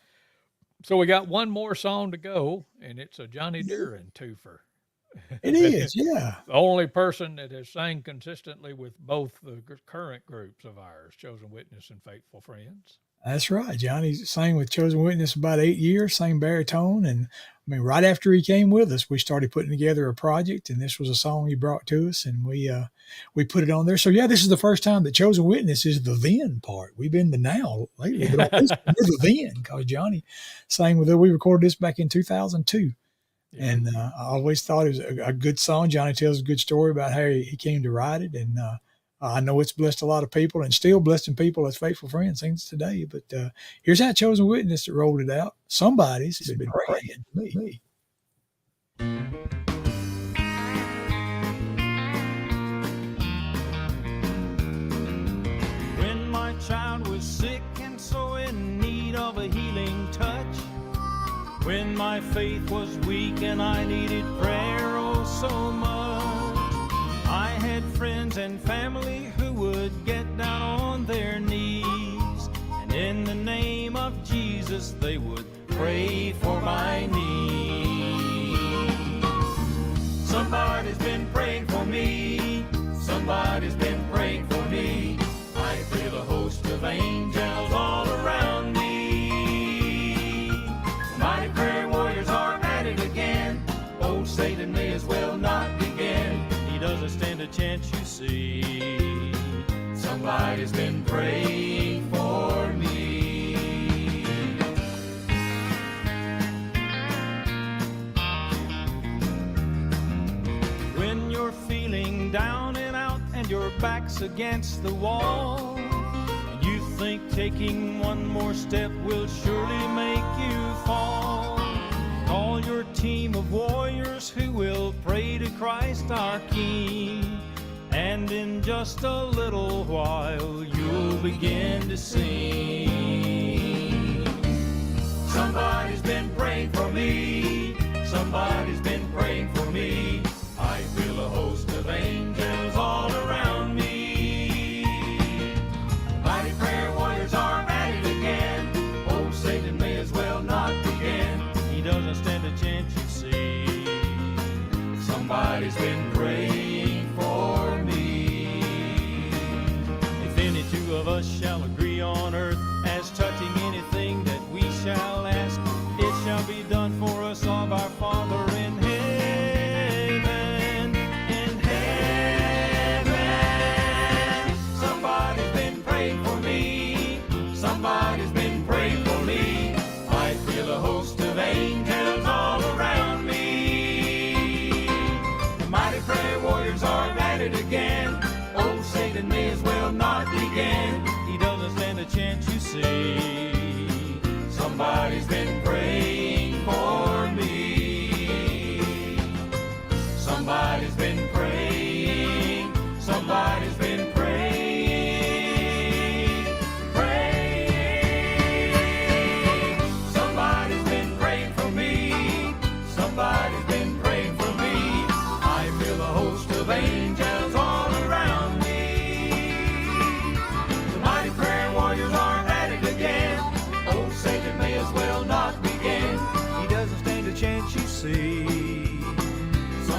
So we got one more song to go, and it's a Johnny Duran twofer. It is, yeah. The only person that has sang consistently with both the current groups of ours, Chosen Witness and Faithful Friends. That's right. Johnny sang with Chosen Witness about 8 years, sang baritone. And I mean, right after he came with us, we started putting together a project, and this was a song he brought to us, and we put it on there. So yeah, this is the first time that Chosen Witness is the then part. We've been the now lately, but we're the then because Johnny sang with us. We recorded this back in 2002. Yeah. And I always thought it was a good song. Johnny tells a good story about how he came to write it. And I know it's blessed a lot of people and still blessing people as Faithful Friends sings today. But here's how Chosen Witness that rolled it out. Somebody's been praying to me. When my child was sick and so in need of a healing touch, when my faith was weak and I needed prayer oh so much, I had friends and family who would get down on their knees, and in the name of Jesus they would pray for my needs. Somebody's been praying for me. Somebody's been praying for me. I feel a host of angels all around me. Mighty prayer warriors are at it again. Old Satan may as well not begin. He doesn't stand a chance, you see. Somebody's been praying for me. When you're feeling down and out and your back's against the wall, and you think taking one more step will surely make you fall, call your team of warriors who will pray to Christ our King, and in just a little while you'll begin to sing. Somebody's been praying for me. Somebody's been praying for me. I feel a host of angels all around me. Mighty prayer warriors are at it again. Old Satan may as well not begin. He doesn't stand a chance, you see. Somebody's been praying for me. If any two of us shall agree on earth as touching anything that we shall ask, it shall be done for us of our Father in heaven. In heaven. Somebody's been praying for me. Somebody's been praying for me. I feel a host of angels all around me. The mighty prayer warriors are at it again. Old Satan may as well not begin. He doesn't stand a chance, you see. Somebody's been praying for me. Somebody's been praying. Somebody's been praying. Praying. Somebody's been praying for me. Somebody's been praying for me.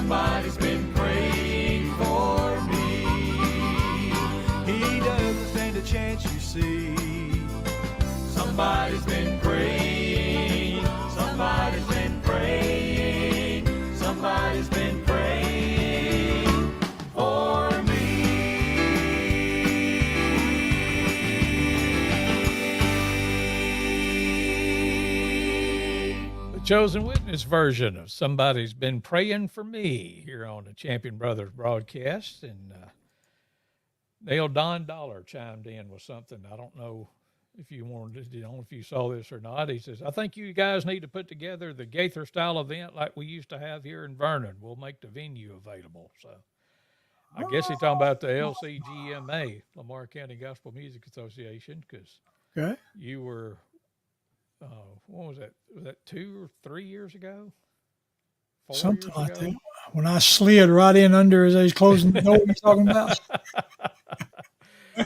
Somebody's been praying for me. He doesn't stand a chance, you see. Somebody's been praying. Somebody's been praying. Somebody's been praying for me. The Chosen Witness version of Somebody's Been Praying for Me here on the Champion Brothers broadcast. And Neal Don Dollar chimed in with something. I don't know if you wanted to, if you saw this or not. He says, I think you guys need to put together the Gaither style event like we used to have here in Vernon. We'll make the venue available. So I guess he's talking about the LCGMA, Lamar County Gospel Music Association, because Okay. you were, what was that? Was that 2 or 3 years ago? 4 Something years like ago? that. When I slid right in under as they was closing the door, you're talking about?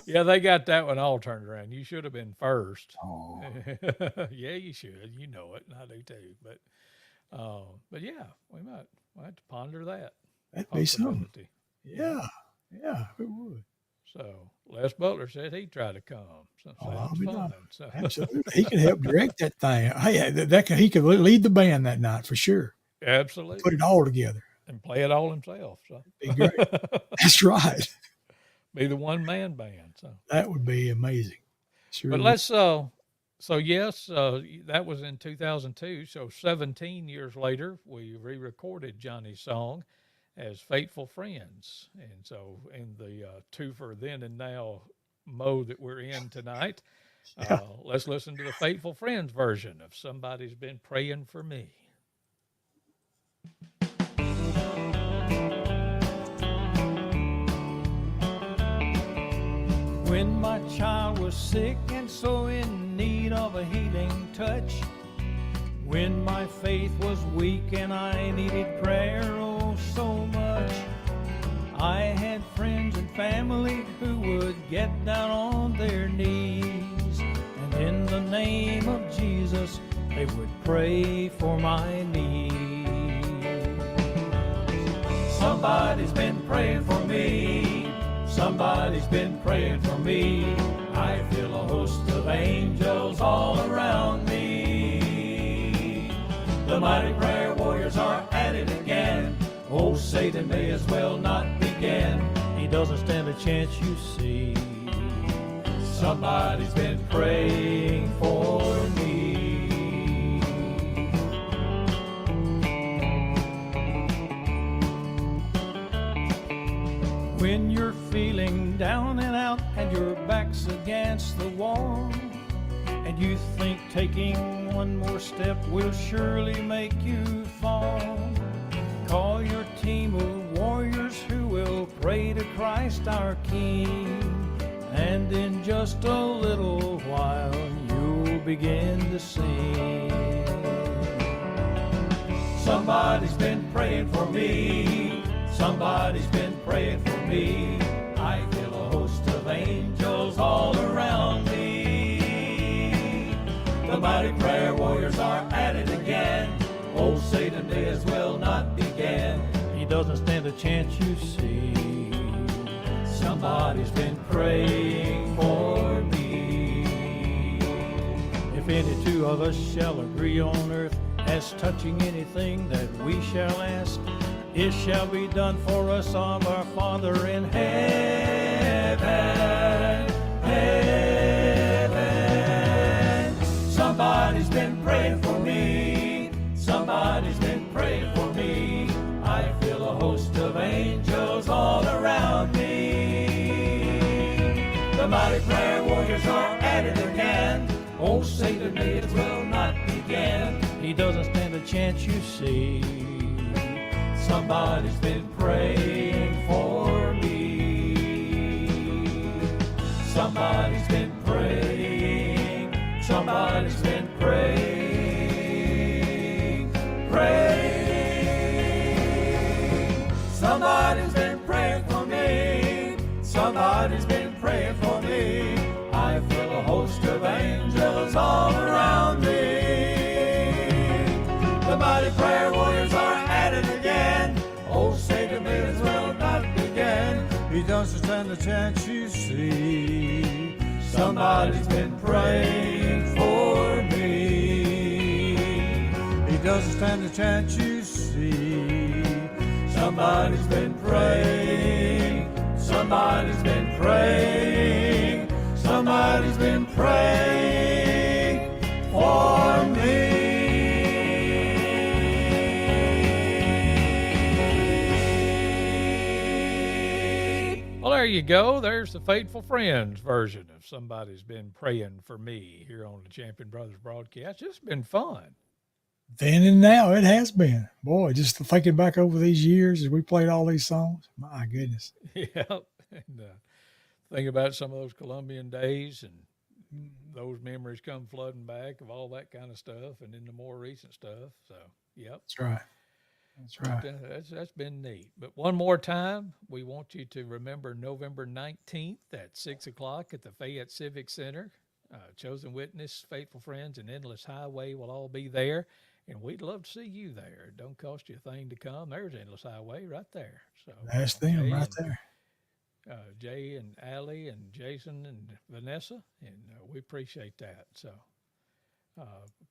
Yeah, they got that one all turned around. You should have been first. Oh, Yeah, you should. You know it, and I do too. But yeah, we might have to ponder that that'd be something. possibility. Yeah. Yeah, it would. So Les Butler said he'd try to come. So Oh, I'll sounds be fun. down. So Absolutely. He could help direct that thing. Hey, he could lead the band that night for sure. absolutely, Put it all together. and play it all himself. So Be great. That's right. be the one man band. So. That would be amazing. Sure. But let's so yes, that was in 2002. So 17 years later, we re-recorded Johnny's song as "Faithful Friends," and so in the twofer then and now mode that we're in tonight, let's listen to the Faithful Friends version of "Somebody's Been Praying for Me." When my child was sick and so in need of a healing touch, when my faith was weak and I needed prayer oh so much, I had friends and family who would get down on their knees, and in the name of Jesus they would pray for my needs. Somebody's been praying for me. Somebody's been praying for me. I feel a host of angels all around me. The mighty prayer warriors are at it again. Oh, Satan may as well not begin. He doesn't stand a chance, you see. Somebody's been praying for me. When you're feeling down and out and your back's against the wall, and you think taking one more step will surely make you fall, call your team of warriors who will pray to Christ our King, and in just a little while you'll begin to sing. Somebody's been praying for me. Somebody's been praying for me. I feel a host of angels all around me. The mighty prayer warriors are at it again. Oh, Satan may as well not begin. He doesn't stand a chance, you see. Somebody's been praying for me. If any two of us shall agree on earth as touching anything that we shall ask, it shall be done for us of our Father in heaven. Heaven. Somebody's been praying for me. Somebody's been praying for me. I feel a host of angels all around me. The mighty prayer warriors are at it again. Oh, Satan may as well not begin. He doesn't stand a chance, you see. Somebody's been praying for me. Somebody's been praying. Somebody's been praying. Praying. Somebody's been praying for me. Somebody's been praying for me. I feel a host of angels all around me. The mighty prayer warriors are at it again. Oh, He doesn't stand a chance, you see. Somebody's been praying for me. He doesn't stand a chance, you see. Somebody's been praying. Somebody's been praying. Somebody's been praying for me. Well, there you go. There's the Faithful Friends version of Somebody's Been Praying for Me here on the Champion Brothers broadcast. It's been fun. Then and now, it has been. Boy, just thinking back over these years as we played all these songs, my goodness. Yeah. And think about some of those Colombian days, and those memories come flooding back of all that kind of stuff and then the more recent stuff. So, yep. That's right. That's right. That's been neat. But one more time, we want you to remember November 19th at 6 o'clock at the Fayette Civic Center. Chosen Witness, Faithful Friends, and Endless Highway will all be there. And we'd love to see you there. It don't cost you a thing to come. There's Endless Highway right there. So That's them right there. Jay and Allie and Jason and Vanessa, and we appreciate that. So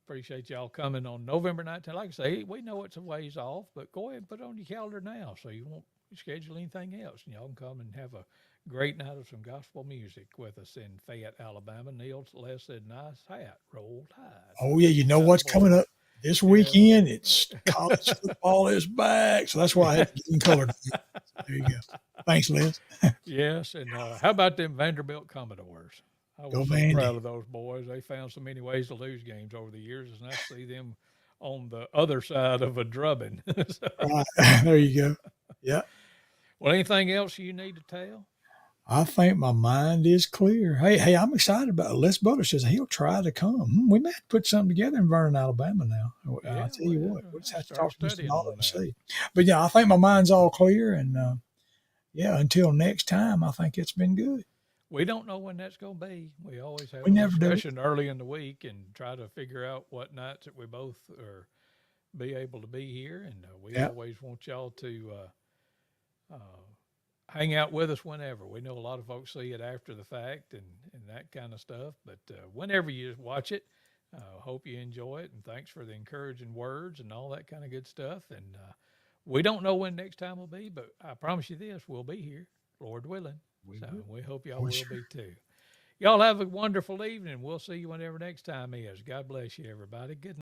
appreciate y'all coming on November 19th. Like I say, we know it's a ways off, but go ahead and put it on your calendar now so you won't schedule anything else. And y'all can come and have a great night of some gospel music with us in Fayette, Alabama. Neil Les said, nice hat, roll tide. Oh, yeah. You know what's coming up this weekend? It's college football is back. So that's why I had to get in color. There you go. Thanks, Liz. Yes, and how about them Vanderbilt Commodores? I was Go so Vandy. proud of those boys. They found so many ways to lose games over the years. It's nice to see them on the other side of a drubbing. So, Right. There you go. Yeah. well, anything else you need to tell? I think my mind is clear. Hey, I'm excited about it. Les Butler says he'll try to come. We may have to put something together in Vernon, Alabama now. Yeah, I'll tell you well, what, we'll just have to start talk to Mr. studying Nolan on and that. see. But yeah, I think my mind's all clear. And yeah, until next time, I think it's been good. We don't know when that's going to be. We always have We a never do. discussion early in the week and try to figure out what nights that we both are be able to be here. And we Yeah. always want y'all to hang out with us whenever. We know a lot of folks see it after the fact and that kind of stuff. But whenever you watch it, hope you enjoy it. And thanks for the encouraging words and all that kind of good stuff. And we don't know when next time will be, but I promise you this, we'll be here, Lord willing. We hope y'all will be too. Y'all have a wonderful evening. We'll see you whenever next time is. God bless you, everybody. Good night.